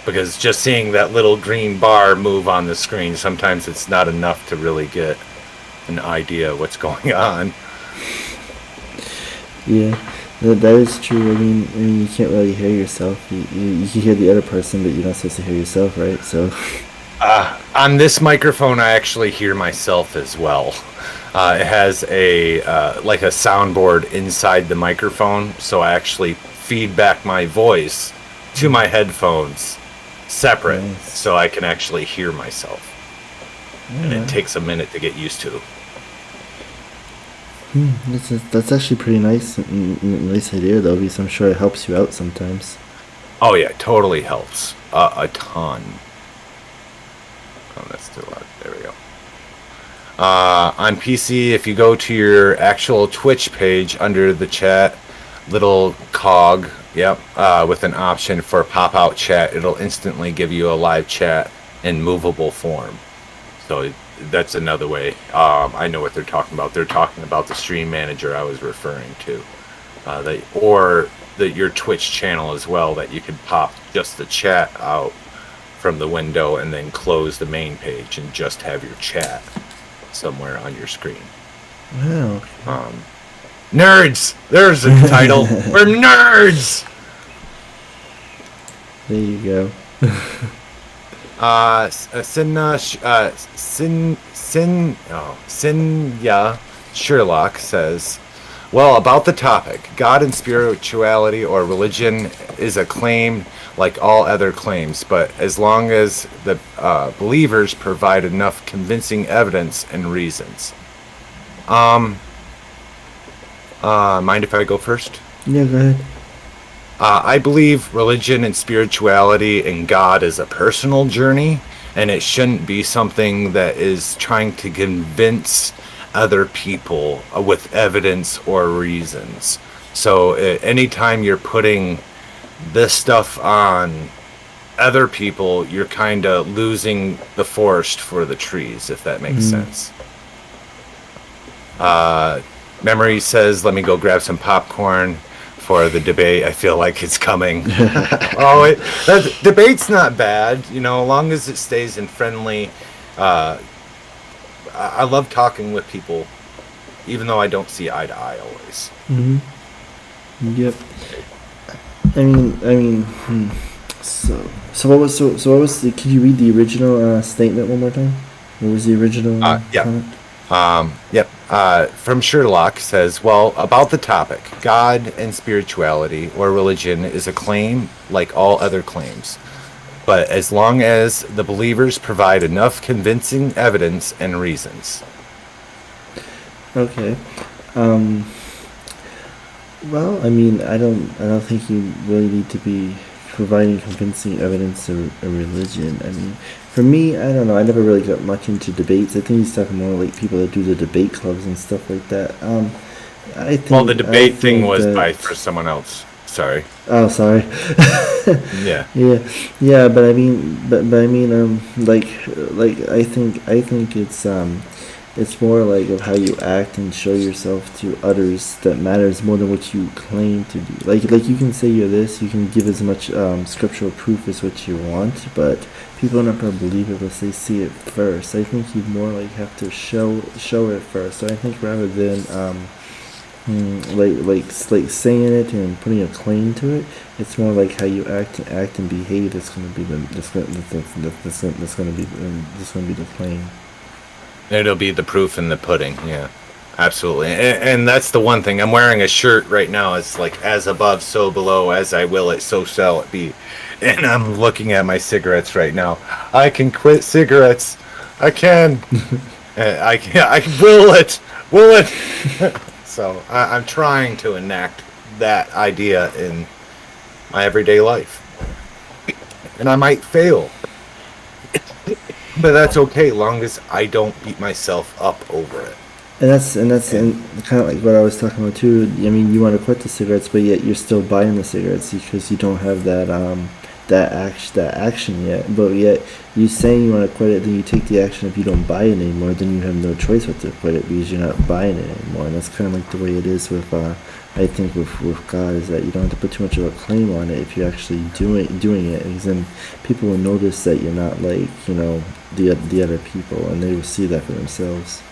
Speaker 2: Because just seeing that little green bar move on the screen, sometimes it's not enough to really get an idea of what's going on.
Speaker 1: Yeah, that is true. I mean, you can't really hear yourself. You can hear the other person, but you're not supposed to hear yourself, right? So.
Speaker 2: On this microphone, I actually hear myself as well. It has a like a soundboard inside the microphone, so I actually feed back my voice to my headphones separate, so I can actually hear myself. And it takes a minute to get used to.
Speaker 1: That's actually pretty nice. Nice idea, though, because I'm sure it helps you out sometimes.
Speaker 2: Oh yeah, totally helps a ton. Oh, that's too loud. There we go. On PC, if you go to your actual Twitch page under the chat, little cog, yep, with an option for pop-out chat. It'll instantly give you a live chat in movable form. So that's another way. I know what they're talking about. They're talking about the stream manager I was referring to, or your Twitch channel as well, that you could pop just the chat out from the window and then close the main page and just have your chat somewhere on your screen.
Speaker 1: Wow.
Speaker 2: Nerds! There's a title. We're nerds!
Speaker 1: There you go.
Speaker 2: Sinya Sherlock says, well, about the topic, God and spirituality or religion is a claim like all other claims, but as long as the believers provide enough convincing evidence and reasons. Mind if I go first?
Speaker 1: Yeah, go ahead.
Speaker 2: I believe religion and spirituality and God is a personal journey, and it shouldn't be something that is trying to convince other people with evidence or reasons. So anytime you're putting this stuff on other people, you're kind of losing the forest for the trees, if that makes sense. Memory says, let me go grab some popcorn for the debate. I feel like it's coming. That debate's not bad, as long as it stays in friendly. I love talking with people, even though I don't see eye to eye always.
Speaker 1: Yep. So what was the? Could you read the original statement one more time? What was the original comment?
Speaker 2: Yep. From Sherlock says, well, about the topic, God and spirituality or religion is a claim like all other claims, but as long as the believers provide enough convincing evidence and reasons.
Speaker 1: Okay. Well, I don't think you really need to be providing convincing evidence of a religion. For me, I don't know. I never really got much into debates. I think he's talking more like people that do the debate clubs and stuff like that.
Speaker 2: The debate thing was for someone else. Sorry.
Speaker 1: Oh, sorry.
Speaker 2: Yeah.
Speaker 1: Yeah. But I think it's more like of how you act and show yourself to others that matters more than what you claim to be. Like you can say you're this, you can give as much scriptural proof as what you want, but people are not going to believe it unless they see it first. I think you more like have to show it first. So I think rather than saying it and putting a claim to it, it's more like how you act and behave that's going to be the claim.
Speaker 2: It'll be the proof in the pudding. Yeah, absolutely. And that's the one thing. I'm wearing a shirt right now. It's like, as above, so below, as I will it, so shall it be. And I'm looking at my cigarettes right now. I can quit cigarettes. I can. I will it. Will it. So I'm trying to enact that idea in my everyday life. And I might fail. But that's okay, long as I don't beat myself up over it.
Speaker 1: And that's kind of like what I was talking about too. You want to quit the cigarettes, but yet you're still buying the cigarettes because you don't have that action yet. But yet you saying you want to quit it, then you take the action. If you don't buy it anymore, then you have no choice but to quit it because you're not buying it anymore. And that's kind of like the way it is with I think with God, is that you don't have to put too much of a claim on it if you're actually doing it, because then people will notice that you're not like the other people, and they will see that for themselves.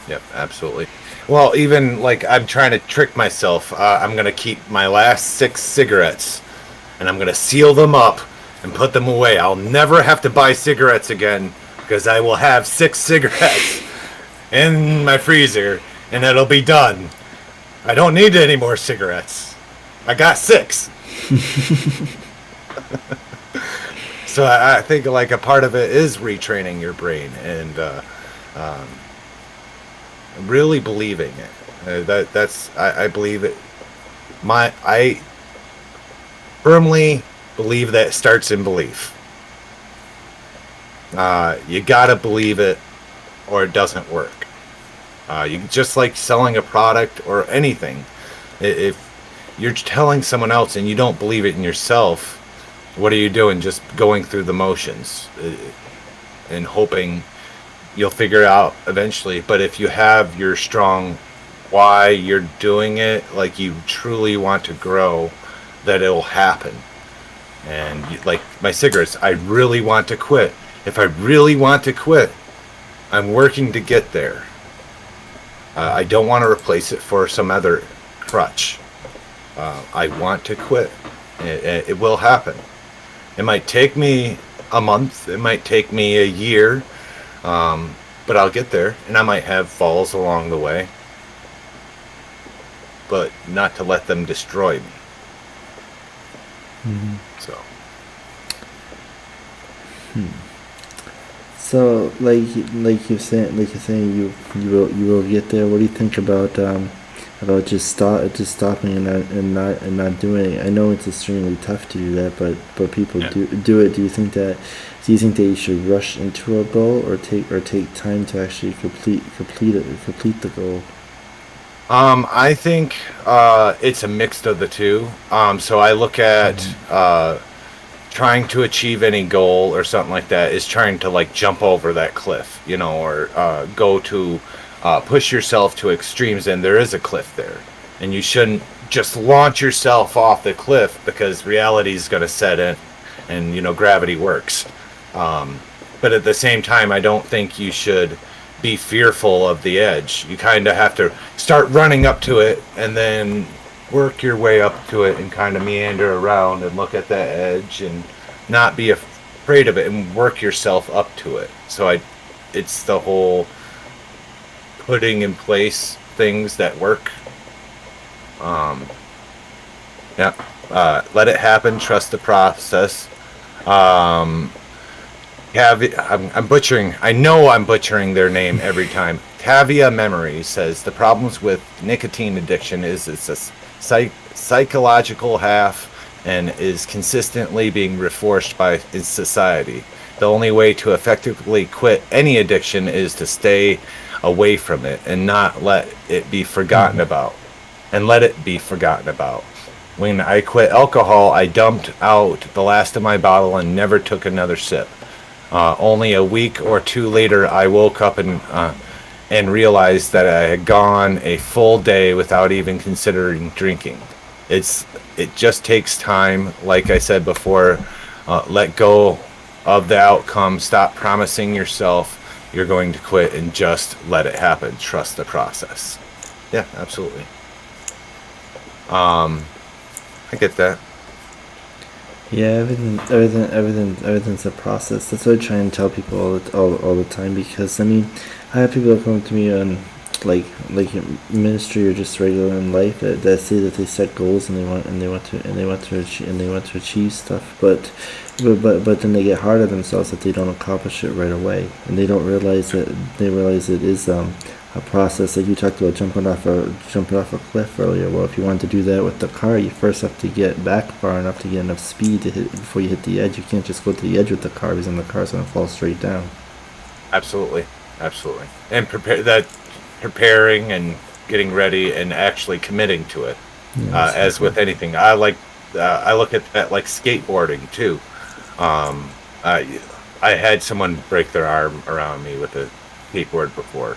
Speaker 2: Yep, absolutely. Well, even like I'm trying to trick myself. I'm going to keep my last 6 cigarettes, and I'm going to seal them up and put them away. I'll never have to buy cigarettes again because I will have 6 cigarettes in my freezer, and it'll be done. I don't need any more cigarettes. I got 6. So I think like a part of it is retraining your brain and really believing it. I believe it. I firmly believe that it starts in belief. You gotta believe it, or it doesn't work. You just like selling a product or anything. If you're telling someone else and you don't believe it in yourself, what are you doing? Just going through the motions and hoping you'll figure it out eventually. But if you have your strong why you're doing it, like you truly want to grow, that it'll happen. And like my cigarettes, I really want to quit. If I really want to quit, I'm working to get there. I don't want to replace it for some other crutch. I want to quit. It will happen. It might take me a month. It might take me a year. But I'll get there. And I might have falls along the way. But not to let them destroy me.
Speaker 1: Mm-hmm.
Speaker 2: So.
Speaker 1: So, you're saying, you will get there. What do you think about just stopping and not doing it? I know it's extremely tough to do that, but people do it. Do you think that you should rush into a goal, or take time to actually complete the goal?
Speaker 2: I think it's a mix of the two. So I look at trying to achieve any goal or something like that is trying to like jump over that cliff, or go to push yourself to extremes, and there is a cliff there, and you shouldn't just launch yourself off the cliff, because reality is going to set in, and gravity works. But at the same time, I don't think you should be fearful of the edge. You kind of have to start running up to it and then work your way up to it and kind of meander around and look at that edge and not be afraid of it and work yourself up to it. So it's the whole putting in place things that work. Let it happen. Trust the process. I'm butchering. I know I'm butchering their name every time. Tavia Memory says the problems with nicotine addiction is it's a psychological half and is consistently being reinforced by society. The only way to effectively quit any addiction is to stay away from it and not let it be forgotten about. And let it be forgotten about. When I quit alcohol, I dumped out the last of my bottle and never took another sip. Only a week or two later, I woke up and realized that I had gone a full day without even considering drinking. It just takes time. Like I said before, let go of the outcome. Stop promising yourself you're going to quit and just let it happen. Trust the process. Yeah, absolutely. I get that.
Speaker 1: Yeah, everything's a process. That's what I try and tell people all the time, because I have people that come to me on like in ministry or just regular in life that say that they set goals and they want to achieve stuff, but then they get hard on themselves that they don't accomplish it right away, and they don't realize that it is a process. Like you talked about jumping off a cliff earlier. Well, if you want to do that with the car, you first have to get back far enough to get enough speed to hit before you hit the edge. You can't just go to the edge with the car, because then the car's going to fall straight down.
Speaker 2: Absolutely. And preparing and getting ready and actually committing to it. As with anything, I look at that like skateboarding too. I had someone break their arm around me with a skateboard before.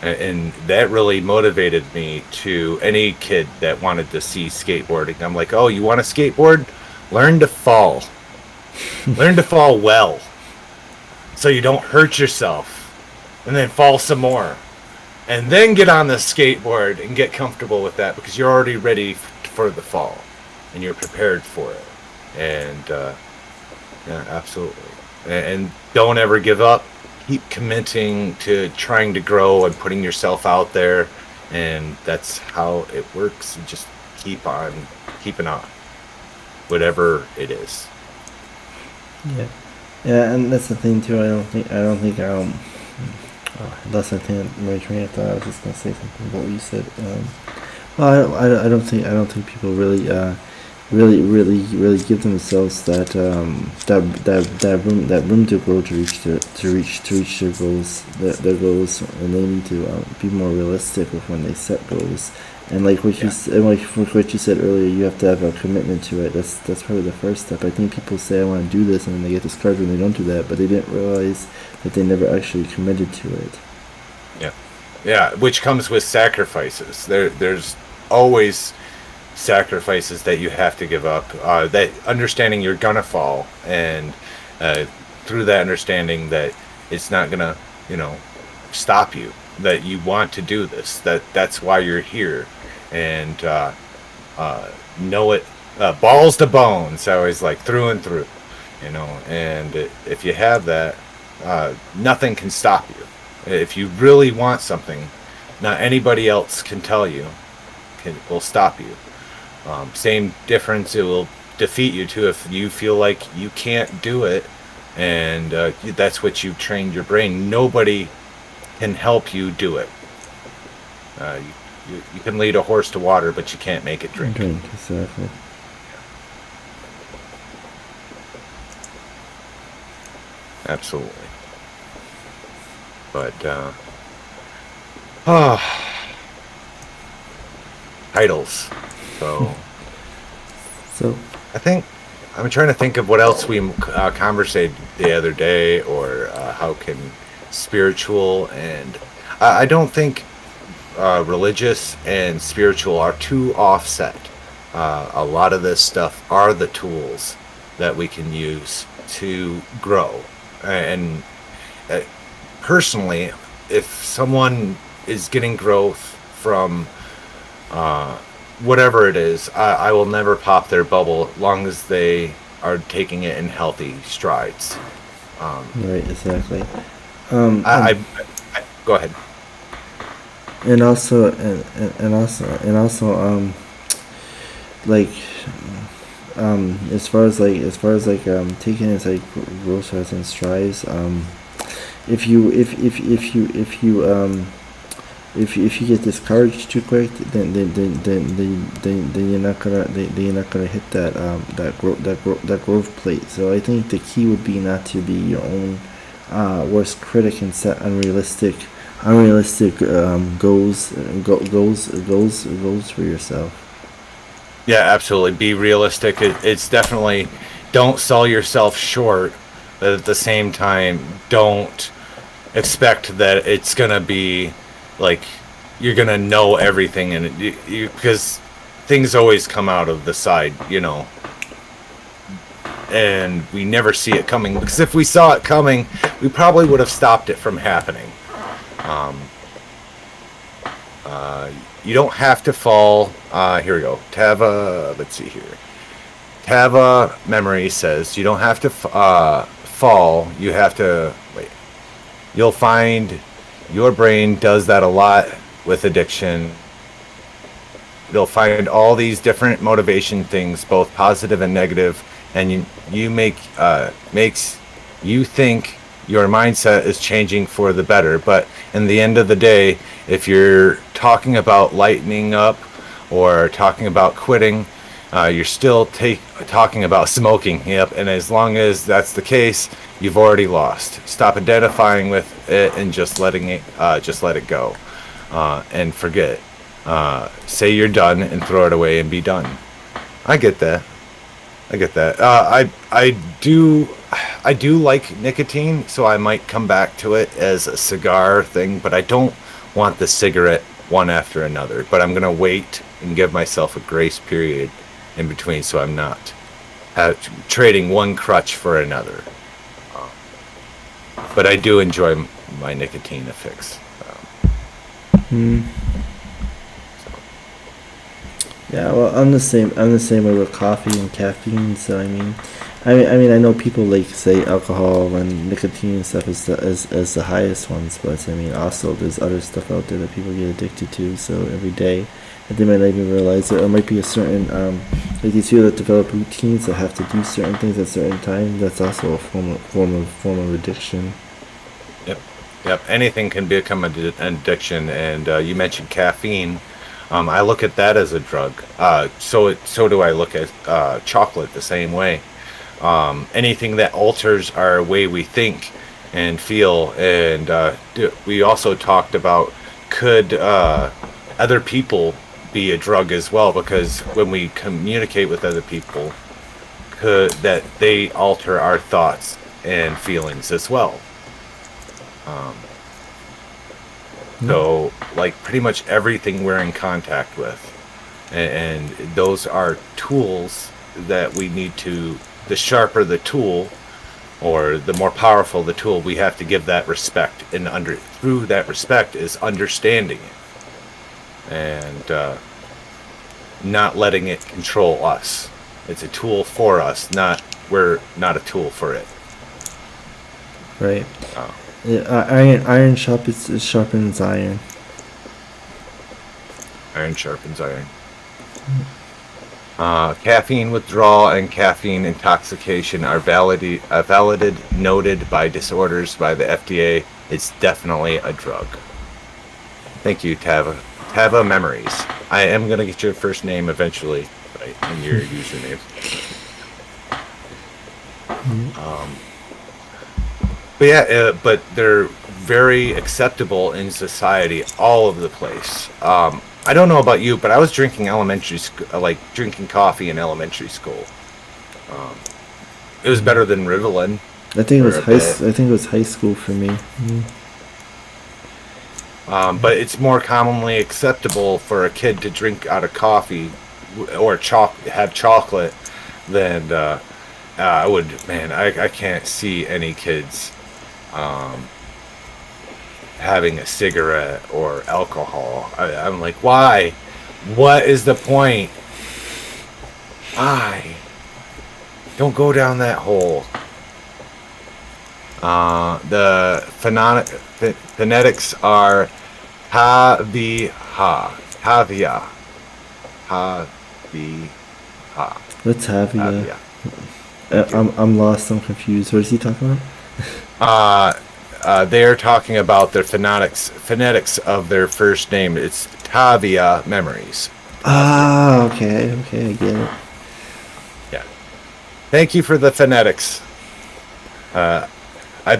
Speaker 2: And that really motivated me to any kid that wanted to see skateboarding. I'm like, oh, you want to skateboard? Learn to fall. Learn to fall well, so you don't hurt yourself. And then fall some more. And then get on the skateboard and get comfortable with that, because you're already ready for the fall. And you're prepared for it. And, yeah, absolutely. And don't ever give up. Keep committing to trying to grow and putting yourself out there, and that's how it works. You just keep on keeping on, whatever it is.
Speaker 1: Yeah, and that's the thing too. I lost my train of thought. I was just gonna say something about what you said. Well, I don't think people really give themselves that room to grow, to reach their goals, and they need to be more realistic with when they set goals, And like
Speaker 2: Yeah.
Speaker 1: what you said earlier, you have to have a commitment to it. That's probably the first step. I think people say I want to do this, and then they get discouraged when they don't do that, but they didn't realize that they never actually committed to it.
Speaker 2: Yeah. Yeah, which comes with sacrifices. There's always sacrifices that you have to give up. That understanding you're gonna fall, and uh, through that understanding that it's not gonna, you know, stop you. That you want to do this. That's why you're here, and uh, know it, balls to bones. I always like through and through, you know. And if you have that, nothing can stop you. If you really want something, not anybody else can tell you, will stop you. Same difference, it will defeat you too if you feel like you can't do it, and that's what you've trained your brain. Nobody can help you do it. You can lead a horse to water, but you can't make it drink.
Speaker 1: Drink, exactly.
Speaker 2: Absolutely. But oh, titles. So
Speaker 1: So,
Speaker 2: I think I'm trying to think of what else we conversed the other day, or how can spiritual and I don't think religious and spiritual are too offset. A lot of this stuff are the tools that we can use to grow. And uh, personally, if someone is getting growth from uh, whatever it is, I will never pop their bubble long as they are taking it in healthy strides. Um,
Speaker 1: right, exactly.
Speaker 2: I, I,
Speaker 1: And
Speaker 2: I go ahead.
Speaker 1: and also, like, as far as taking it like growth and strides, if you if you if you get discouraged too quick, then you're not gonna hit that growth plate. So I think the key would be not to be your own worst critic and set unrealistic goals for yourself.
Speaker 2: Yeah, absolutely. Be realistic. It's definitely, don't sell yourself short, but at the same time, don't expect that it's gonna be like you're gonna know everything, and because things always come out of the side, you know, and we never see it coming. Because if we saw it coming, we probably would have stopped it from happening. Um, you don't have to fall. Here we go. Tava, let's see here. Tava Memory says you don't have to fall. You have to wait. You'll find your brain does that a lot with addiction. You'll find all these different motivation things, both positive and negative, and you makes you think your mindset is changing for the better. But in the end of the day, if you're talking about lightening up or talking about quitting, you're still talking about smoking. Yep, and as long as that's the case, you've already lost. Stop identifying with it and just let it go, and forget. Say you're done and throw it away and be done. I get that. I get that. I do like nicotine, so I might come back to it as a cigar thing, but I don't want the cigarette one after another. But I'm gonna wait and give myself a grace period in between, so I'm not trading one crutch for another. But I do enjoy my nicotine fix.
Speaker 1: Hmm. Yeah, well, I'm the same. I'm the same way with coffee and caffeine. So I know people like say alcohol and nicotine and stuff is the highest ones, but I mean also there's other stuff out there that people get addicted to. So every day, and they might not even realize it. Or might be a certain like these people that develop routines that have to do certain things at certain times. That's also a form of addiction.
Speaker 2: Yep, yep. Anything can become an addiction, and you mentioned caffeine. I look at that as a drug. So do I look at chocolate the same way. Anything that alters our way we think and feel, and we also talked about, could other people be a drug as well, because when we communicate with other people, that they alter our thoughts and feelings as well. So, like, pretty much everything we're in contact with, and those are tools that we need to. The sharper the tool, or the more powerful the tool, we have to give that respect, and through that respect is understanding it, and not letting it control us. It's a tool for us, we're not a tool for it.
Speaker 1: Right.
Speaker 2: Oh.
Speaker 1: Yeah, iron sharpens iron.
Speaker 2: Iron sharpens iron. Caffeine withdrawal and caffeine intoxication are validated, noted by disorders by the FDA. It's definitely a drug. Thank you, Tava. Tava Memories. I am going to get your first name eventually, right, and your username. But yeah, but they're very acceptable in society all over the place. I don't know about you, but I was drinking drinking coffee in elementary school. It was better than Ritalin.
Speaker 1: I think it was high school for me.
Speaker 2: But it's more commonly acceptable for a kid to drink out of coffee or have chocolate than I would. Man, I can't see any kids having a cigarette or alcohol. I'm like, why? What is the point? Don't go down that hole. The phonetics are havia.
Speaker 1: What's havia? I'm lost. I'm confused. What is he talking about?
Speaker 2: They're talking about their phonetics of their first name. It's Tavia Memories.
Speaker 1: Okay, I get it.
Speaker 2: Yeah. Thank you for the phonetics. I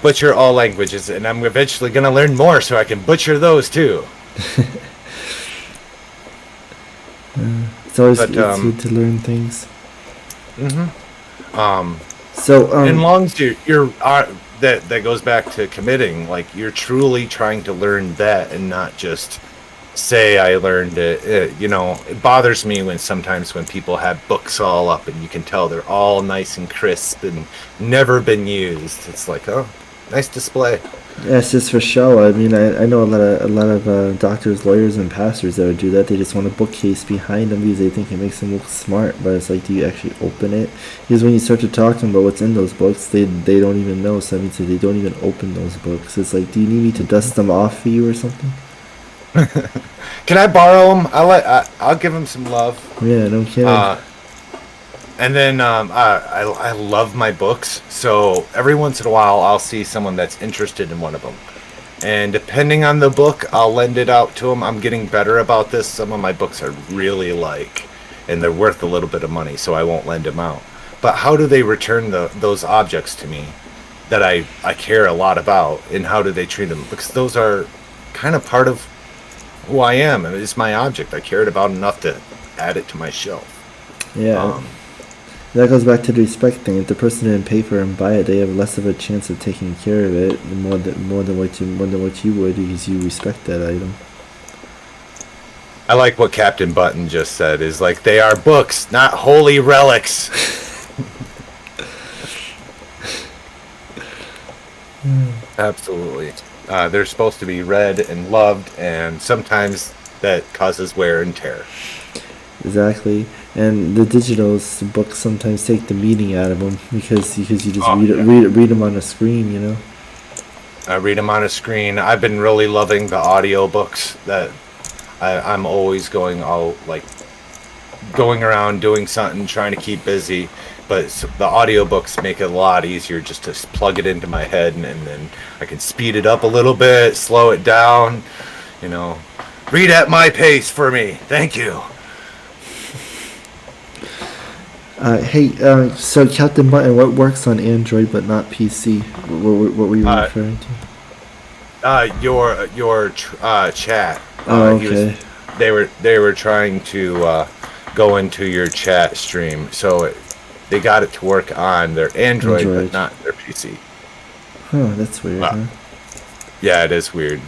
Speaker 2: butcher all languages, and I'm eventually going to learn more so I can butcher those too.
Speaker 1: It's always good to learn things.
Speaker 2: So, and long as you're that goes back to committing. Like, you're truly trying to learn that, and not just say I learned it. It bothers me sometimes when people have books all up and you can tell they're all nice and crisp and never been used. It's like, oh, nice display.
Speaker 1: Yeah, it's just for show. I mean, I know a lot of doctors, lawyers, and pastors that would do that. They just want a bookcase behind them because they think it makes them look smart. But it's like, do you actually open it? Because when you start to talk to them about what's in those books, they don't even know. So that means that they don't even open those books. It's like, do you need me to dust them off for you or something?
Speaker 2: Can I borrow them? I'll give them some love.
Speaker 1: Yeah, no kidding.
Speaker 2: And then I love my books, so every once in a while I'll see someone that's interested in one of them. And depending on the book, I'll lend it out to them. I'm getting better about this. Some of my books I really like, and they're worth a little bit of money, so I won't lend them out. But how do they return those objects to me that I care a lot about, and how do they treat them? Because those are kind of part of who I am. It's my object. I cared about enough to add it to my shelf.
Speaker 1: Yeah. That goes back to the respect thing. If the person didn't pay for it and buy it, they have less of a chance of taking care of it more than what you would, because you respect that item.
Speaker 2: I like what Captain Button just said. Is like, they are books, not holy relics. Absolutely. They're supposed to be read and loved, and sometimes that causes wear and tear.
Speaker 1: Exactly. And the digitals, the books sometimes take the meaning out of them because you just read them on a screen, you know.
Speaker 2: I read them on a screen. I've been really loving the audio books. That I'm always going around doing something, trying to keep busy. But the audiobooks make it a lot easier just to plug it into my head, and then I can speed it up a little bit, slow it down. Read at my pace for me. Thank you.
Speaker 1: So Captain Button, what works on Android but not PC? What were you referring to?
Speaker 2: Your chat.
Speaker 1: Okay.
Speaker 2: they were trying to go into your chat stream, so they got it to work on their Android, but
Speaker 1: Android.
Speaker 2: not their PC.
Speaker 1: Huh, that's weird, huh?
Speaker 2: Yeah, it is weird.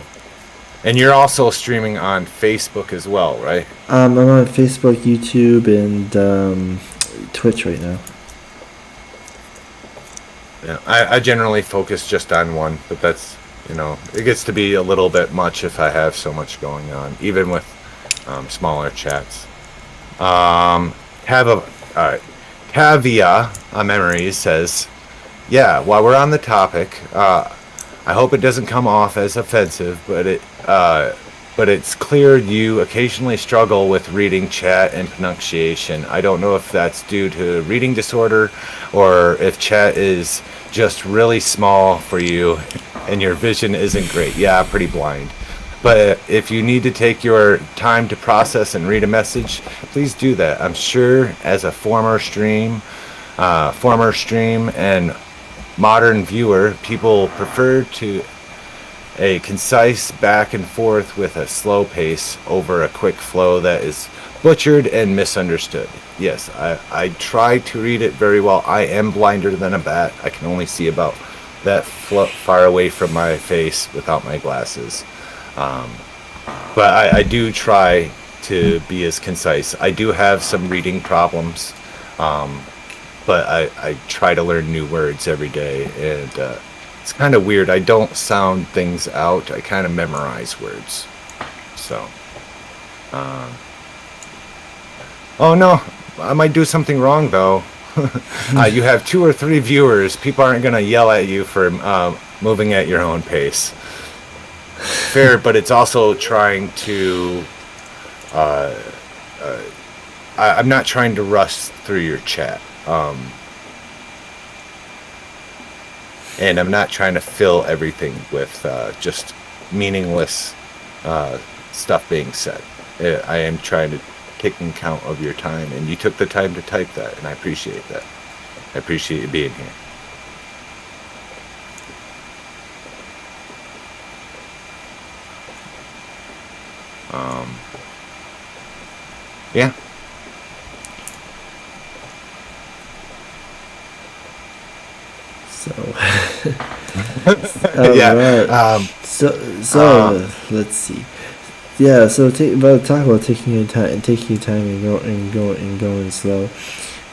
Speaker 2: And you're also streaming on Facebook as well, right?
Speaker 1: I'm on Facebook, YouTube, and Twitch right now.
Speaker 2: Yeah, I generally focus just on one, but that's, it gets to be a little bit much if I have so much going on, even with smaller chats. Tavia Memories says, yeah, while we're on the topic, I hope it doesn't come off as offensive, but it's clear you occasionally struggle with reading chat and pronunciation. I don't know if that's due to reading disorder or if chat is just really small for you and your vision isn't great. Yeah, pretty blind. But if you need to take your time to process and read a message, please do that. I'm sure as a former stream and modern viewer, people prefer to a concise back and forth with a slow pace over a quick flow that is butchered and misunderstood. Yes, I try to read it very well. I am blinder than a bat. I can only see about that far away from my face without my glasses. But I do try to be as concise. I do have some reading problems, but I try to learn new words every day, and it's kind of weird. I don't sound things out. I kind of memorize words. So, oh no, I might do something wrong though. You have 2 or 3 viewers. People aren't gonna yell at you for moving at your own pace. Fair, but it's also trying to. I'm not trying to rush through your chat. And I'm not trying to fill everything with just meaningless stuff being said. I am trying to take account of your time, and you took the time to type that, and I appreciate that. I appreciate you being here. Yeah.
Speaker 1: So,
Speaker 2: Yeah.
Speaker 1: right. Let's see. Yeah. So talk about taking your time and going slow.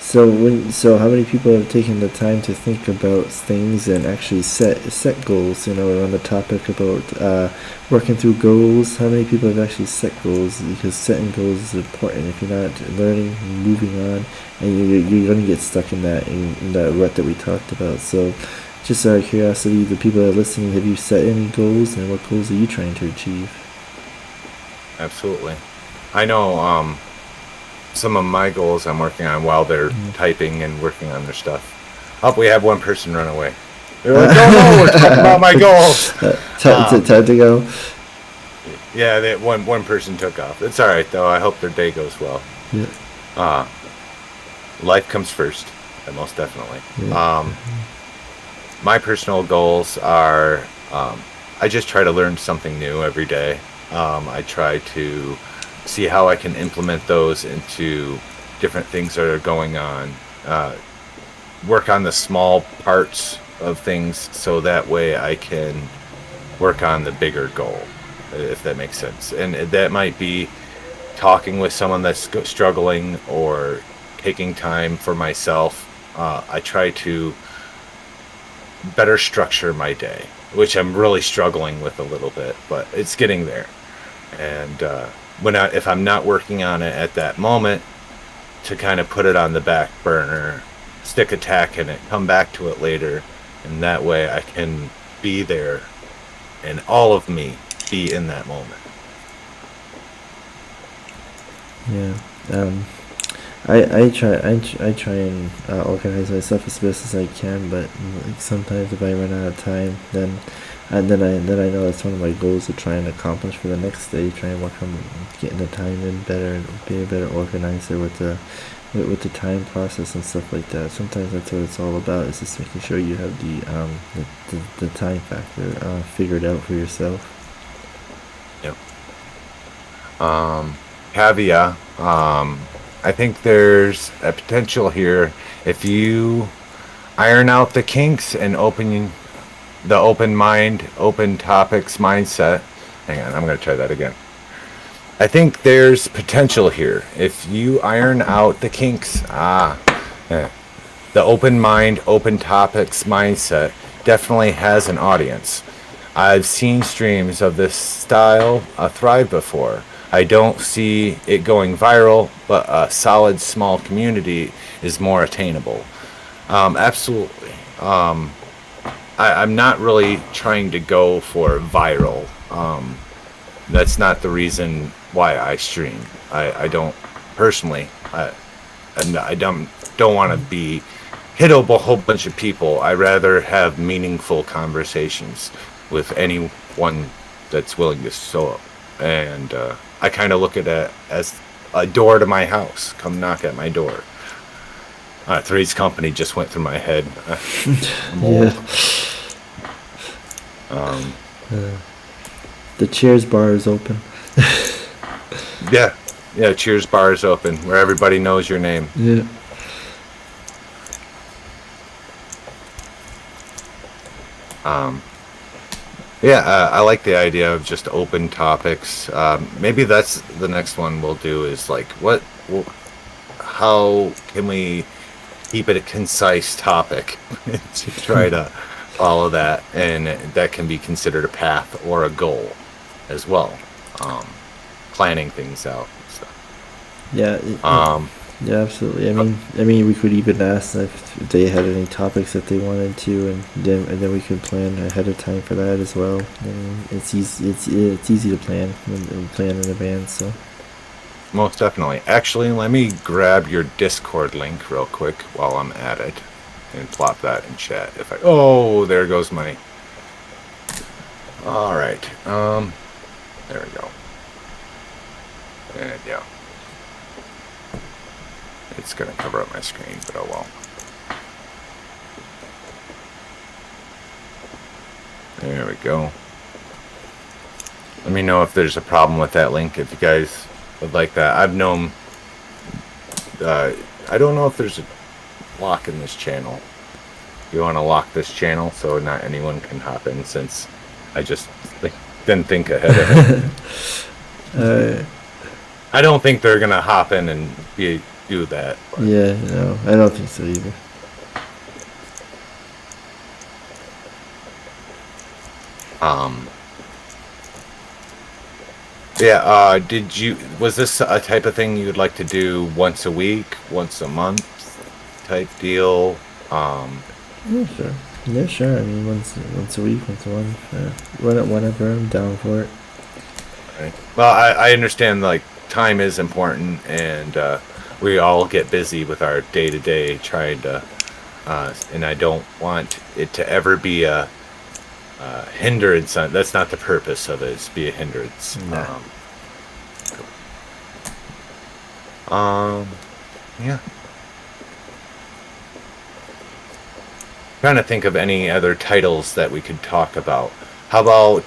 Speaker 1: So how many people have taken the time to think about things and actually set goals? On the topic about working through goals. How many people have actually set goals? Because setting goals is important. If you're not learning, moving on, and you're going to get stuck in that rut that we talked about. So, just out of curiosity, the people that are listening, have you set any goals, and what goals are you trying to achieve?
Speaker 2: Absolutely. I know some of my goals I'm working on while they're typing and working on their stuff. Oh, we have one person run away. They're like, no, we're talking about my goals.
Speaker 1: Time to go.
Speaker 2: Yeah, one person took off. It's all right, though. I hope their day goes well.
Speaker 1: Yeah.
Speaker 2: Life comes first, most definitely.
Speaker 1: Yeah.
Speaker 2: My personal goals are I just try to learn something new every day. I try to see how I can implement those into different things that are going on. Work on the small parts of things so that way I can work on the bigger goal, if that makes sense. And that might be talking with someone that's struggling or taking time for myself. I try to better structure my day, which I'm really struggling with a little bit, but it's getting there. And if I'm not working on it at that moment, to kind of put it on the back burner, stick a tack in it, come back to it later, and that way I can be there and all of me be in that moment.
Speaker 1: Yeah. I try and organize myself as best as I can, but sometimes if I run out of time, then I know that's one of my goals to try and accomplish for the next day. Try and work on getting the time in better and being a better organizer with the time process and stuff like that. Sometimes that's what it's all about, is just making sure you have the time factor figured out for yourself.
Speaker 2: Yep. caveat. I think there's a potential here if you iron out the kinks and open the open mind, open topics mindset. Hang on, I'm going to try that again. I think there's potential here if you iron out the kinks. The open mind, open topics mindset definitely has an audience. I've seen streams of this style thrive before. I don't see it going viral, but a solid small community is more attainable. Absolutely. I'm not really trying to go for viral. That's not the reason why I stream. I don't personally. I don't want to be hit up a whole bunch of people. I rather have meaningful conversations with anyone that's willing to show up. And I kind of look at it as a door to my house. Come knock at my door. Three's Company just went through my head.
Speaker 1: The Cheers bar is open.
Speaker 2: Yeah, Cheers bar is open where everybody knows your name.
Speaker 1: Yeah.
Speaker 2: I like the idea of just open topics. Maybe that's the next one we'll do is like, how can we keep it a concise topic to try to follow that, and that can be considered a path or a goal as well. Planning things out and stuff.
Speaker 1: Yeah, absolutely. I mean, we could even ask if they had any topics that they wanted to, and then we could plan ahead of time for that as well. I mean, it's easy. It's easy to plan and plan in advance. So.
Speaker 2: Most definitely. Actually, let me grab your Discord link real quick while I'm at it, and plop that in chat. Oh, there goes my. All right. There we go. And yeah. It's going to cover up my screen, but oh well. There we go. Let me know if there's a problem with that link, if you guys would like that. I've known... I don't know if there's a lock in this channel. You want to lock this channel so not anyone can hop in, since I just didn't think ahead of it. I don't think they're going to hop in and do that. But.
Speaker 1: Yeah, no, I don't think so either.
Speaker 2: Was this a type of thing you'd like to do once a week, once a month type deal?
Speaker 1: Yeah, sure. Yeah, sure. I mean, once a week, once a month, whenever, I'm down for it.
Speaker 2: Right. Well, I understand, like, time is important, and we all get busy with our day-to-day trying to, and I don't want it to ever be a hindrance. That's not the purpose of it, is to be a hindrance.
Speaker 1: No.
Speaker 2: Yeah. Trying to think of any other titles that we could talk about. How about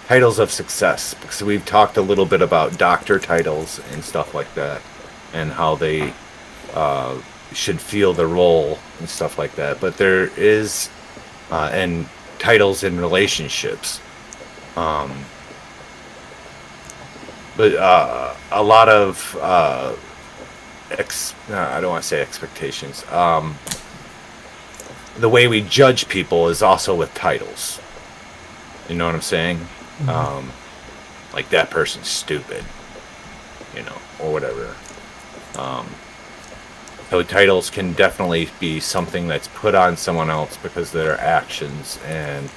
Speaker 2: titles of success? Because we've talked a little bit about doctor titles and stuff like that, and how they should feel the role and stuff like that. But there is and titles in relationships. But a lot of I don't want to say expectations. The way we judge people is also with titles. You know what I'm saying? Mm-hmm. Like, that person's stupid, or whatever. So titles can definitely be something that's put on someone else because of their actions and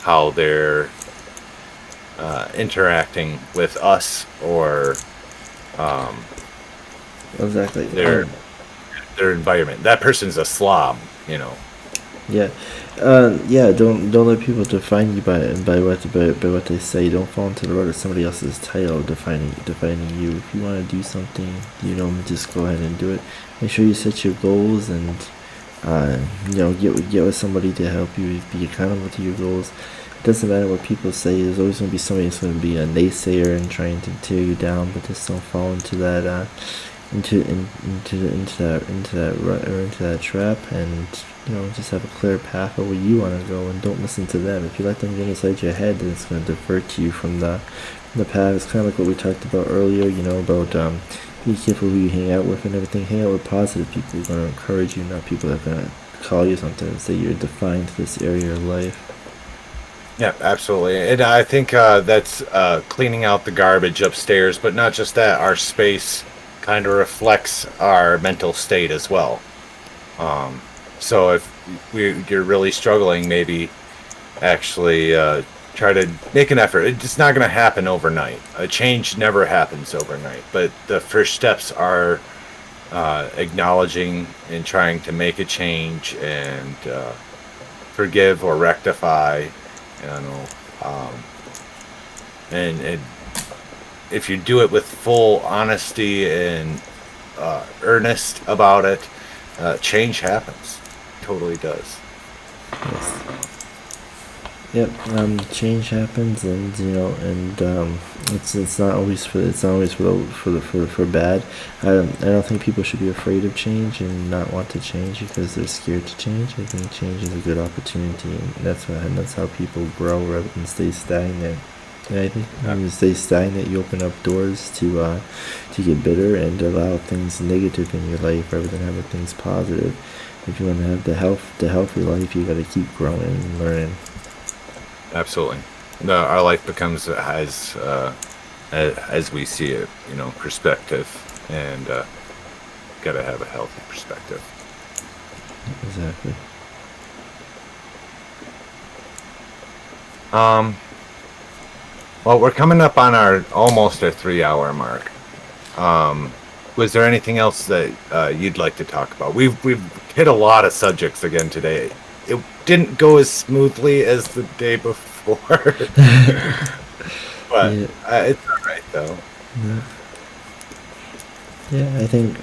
Speaker 2: how they're interacting with us, or
Speaker 1: exactly
Speaker 2: their environment. That person's a slob,
Speaker 1: Yeah, Don't let people define you by what they say. Don't fall into the road of somebody else's title defining you. If you want to do something, just go ahead and do it. Make sure you set your goals, and get with somebody to help you be accountable to your goals. doesn't matter what people say. There's always going to be somebody that's going to be a naysayer and trying to tear you down, but just don't fall into that into that rut or into that trap, and just have a clear path of where you want to go, and don't listen to them. If you let them get inside your head, then it's going to divert you from the path. It's kind of like what we talked about earlier, about be careful who you hang out with and everything. Hang out with positive people who are going to encourage you, not people that are going to call you something and say you're defined to this area of life.
Speaker 2: Yeah, absolutely. And I think that's cleaning out the garbage upstairs, but not just that. Our space kind of reflects our mental state as well. So if you're really struggling, maybe actually try to make an effort. It's not going to happen overnight. A change never happens overnight, but the first steps are acknowledging and trying to make a change and forgive or rectify, and if you do it with full honesty and earnest about it, change happens. Totally does.
Speaker 1: Yes. Yep. Change happens, and it's not always for bad. I don't think people should be afraid of change and not want to change because they're scared to change. I think change is a good opportunity, and that's how people grow rather than stay stagnant. And I think when you stay stagnant, you open up doors to get bitter and allow things negative in your life rather than having things positive. If you want to have the healthy life, you got to keep growing and learning.
Speaker 2: Absolutely. Our life becomes as we see it, perspective, and got to have a healthy perspective.
Speaker 1: Exactly.
Speaker 2: Well, we're coming up on almost our 3-hour mark. Was there anything else that you'd like to talk about? We've hit a lot of subjects again today. It didn't go as smoothly as the day before, but it's all right though.
Speaker 1: Yeah, I think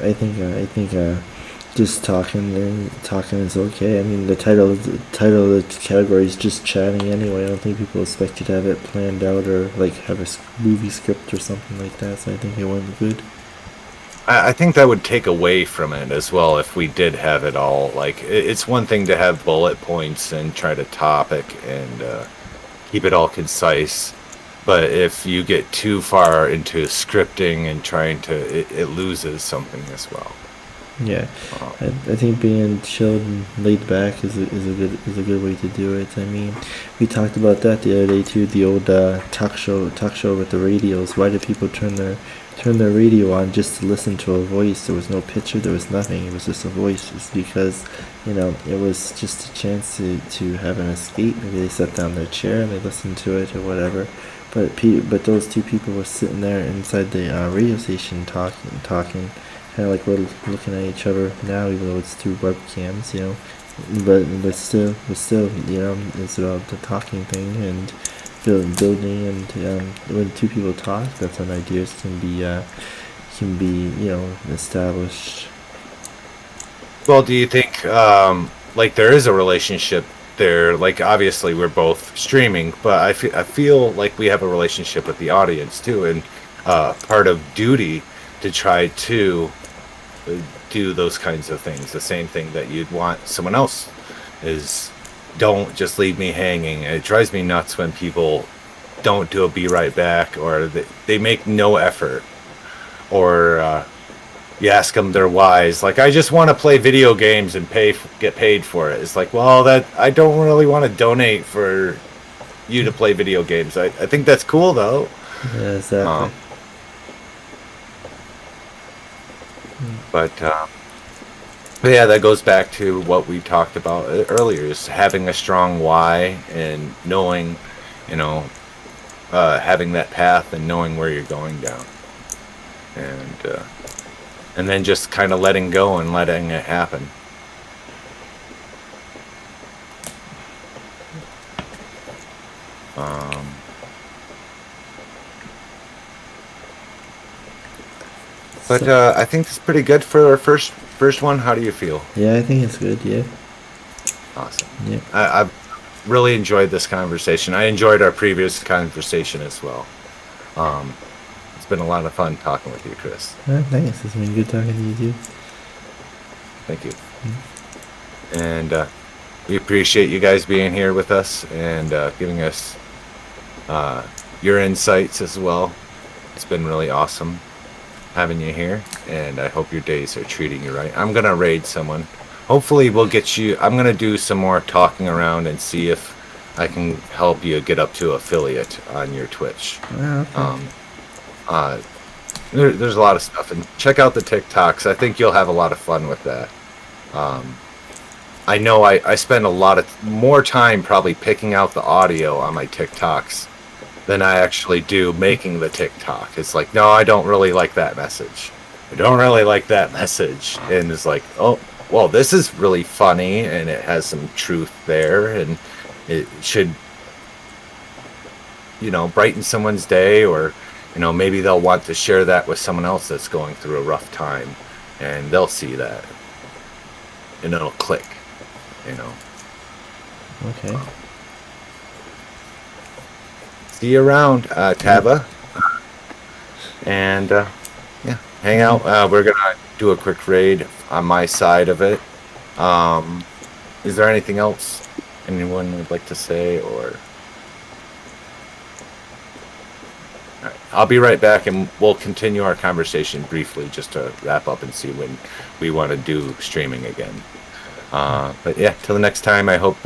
Speaker 1: just talking is okay. I mean, the title of the category is just chatting anyway. I don't think people expect you to have it planned out or like have a movie script or something like that. So I think it went good.
Speaker 2: I think that would take away from it as well if we did have it all. Like, it's one thing to have bullet points and try to topic and keep it all concise, but if you get too far into scripting and trying to, it loses something as well.
Speaker 1: Yeah, I think being chilled and laid back is a good way to do it. I mean, we talked about that the other day too. The old talk show with the radios. Why did people turn their radio on just to listen to a voice? There was no picture, there was nothing. It was just a voice. It's because it was just a chance to have an escape. Maybe they sat down their chair and they listened to it or whatever. But those two people were sitting there inside the radio station talking. Kind of like we're looking at each other now, even though it's through webcams, but still, it's about the talking thing and building, and when two people talk, that's when ideas can be established.
Speaker 2: Well, do you think like there is a relationship there? Like, obviously we're both streaming, but I feel like we have a relationship with the audience too, and part of duty to try to do those kinds of things. The same thing that you'd want someone else is, don't just leave me hanging. It drives me nuts when people don't do a be right back, or they make no effort, or you ask them their whys. Like, I just want to play video games and get paid for it. It's like, well, that I don't really want to donate for you to play video games. I think that's cool though.
Speaker 1: Yeah, exactly.
Speaker 2: But yeah, that goes back to what we talked about earlier, is having a strong why and knowing, having that path and knowing where you're going down. And then just kind of letting go and letting it happen. But I think it's pretty good for our first one. How do you feel?
Speaker 1: Yeah, I think it's good. Yeah.
Speaker 2: Awesome.
Speaker 1: Yeah.
Speaker 2: I've really enjoyed this conversation. I enjoyed our previous conversation as well. It's been a lot of fun talking with you, Chris.
Speaker 1: Thanks. It's been good talking to you too.
Speaker 2: Thank you. And we appreciate you guys being here with us and giving us your insights as well. It's been really awesome having you here, and I hope your days are treating you right. I'm gonna raid someone. Hopefully we'll get you. I'm gonna do some more talking around and see if I can help you get up to affiliate on your Twitch.
Speaker 1: Okay.
Speaker 2: There's a lot of stuff, and check out the TikToks. I think you'll have a lot of fun with that. I know I spend a lot of more time probably picking out the audio on my TikToks than I actually do making the TikTok. It's like, no, I don't really like that message. I don't really like that message. And it's like, oh, well, this is really funny and it has some truth there and it should, brighten someone's day, or, maybe they'll want to share that with someone else that's going through a rough time and they'll see that and it'll click,
Speaker 1: Okay.
Speaker 2: See you around, Tava. And yeah, hang out. We're gonna do a quick raid on my side of it. Is there anything else anyone would like to say, or? All right, I'll be right back, and we'll continue our conversation briefly just to wrap up and see when we want to do streaming again. But yeah, till the next time, I hope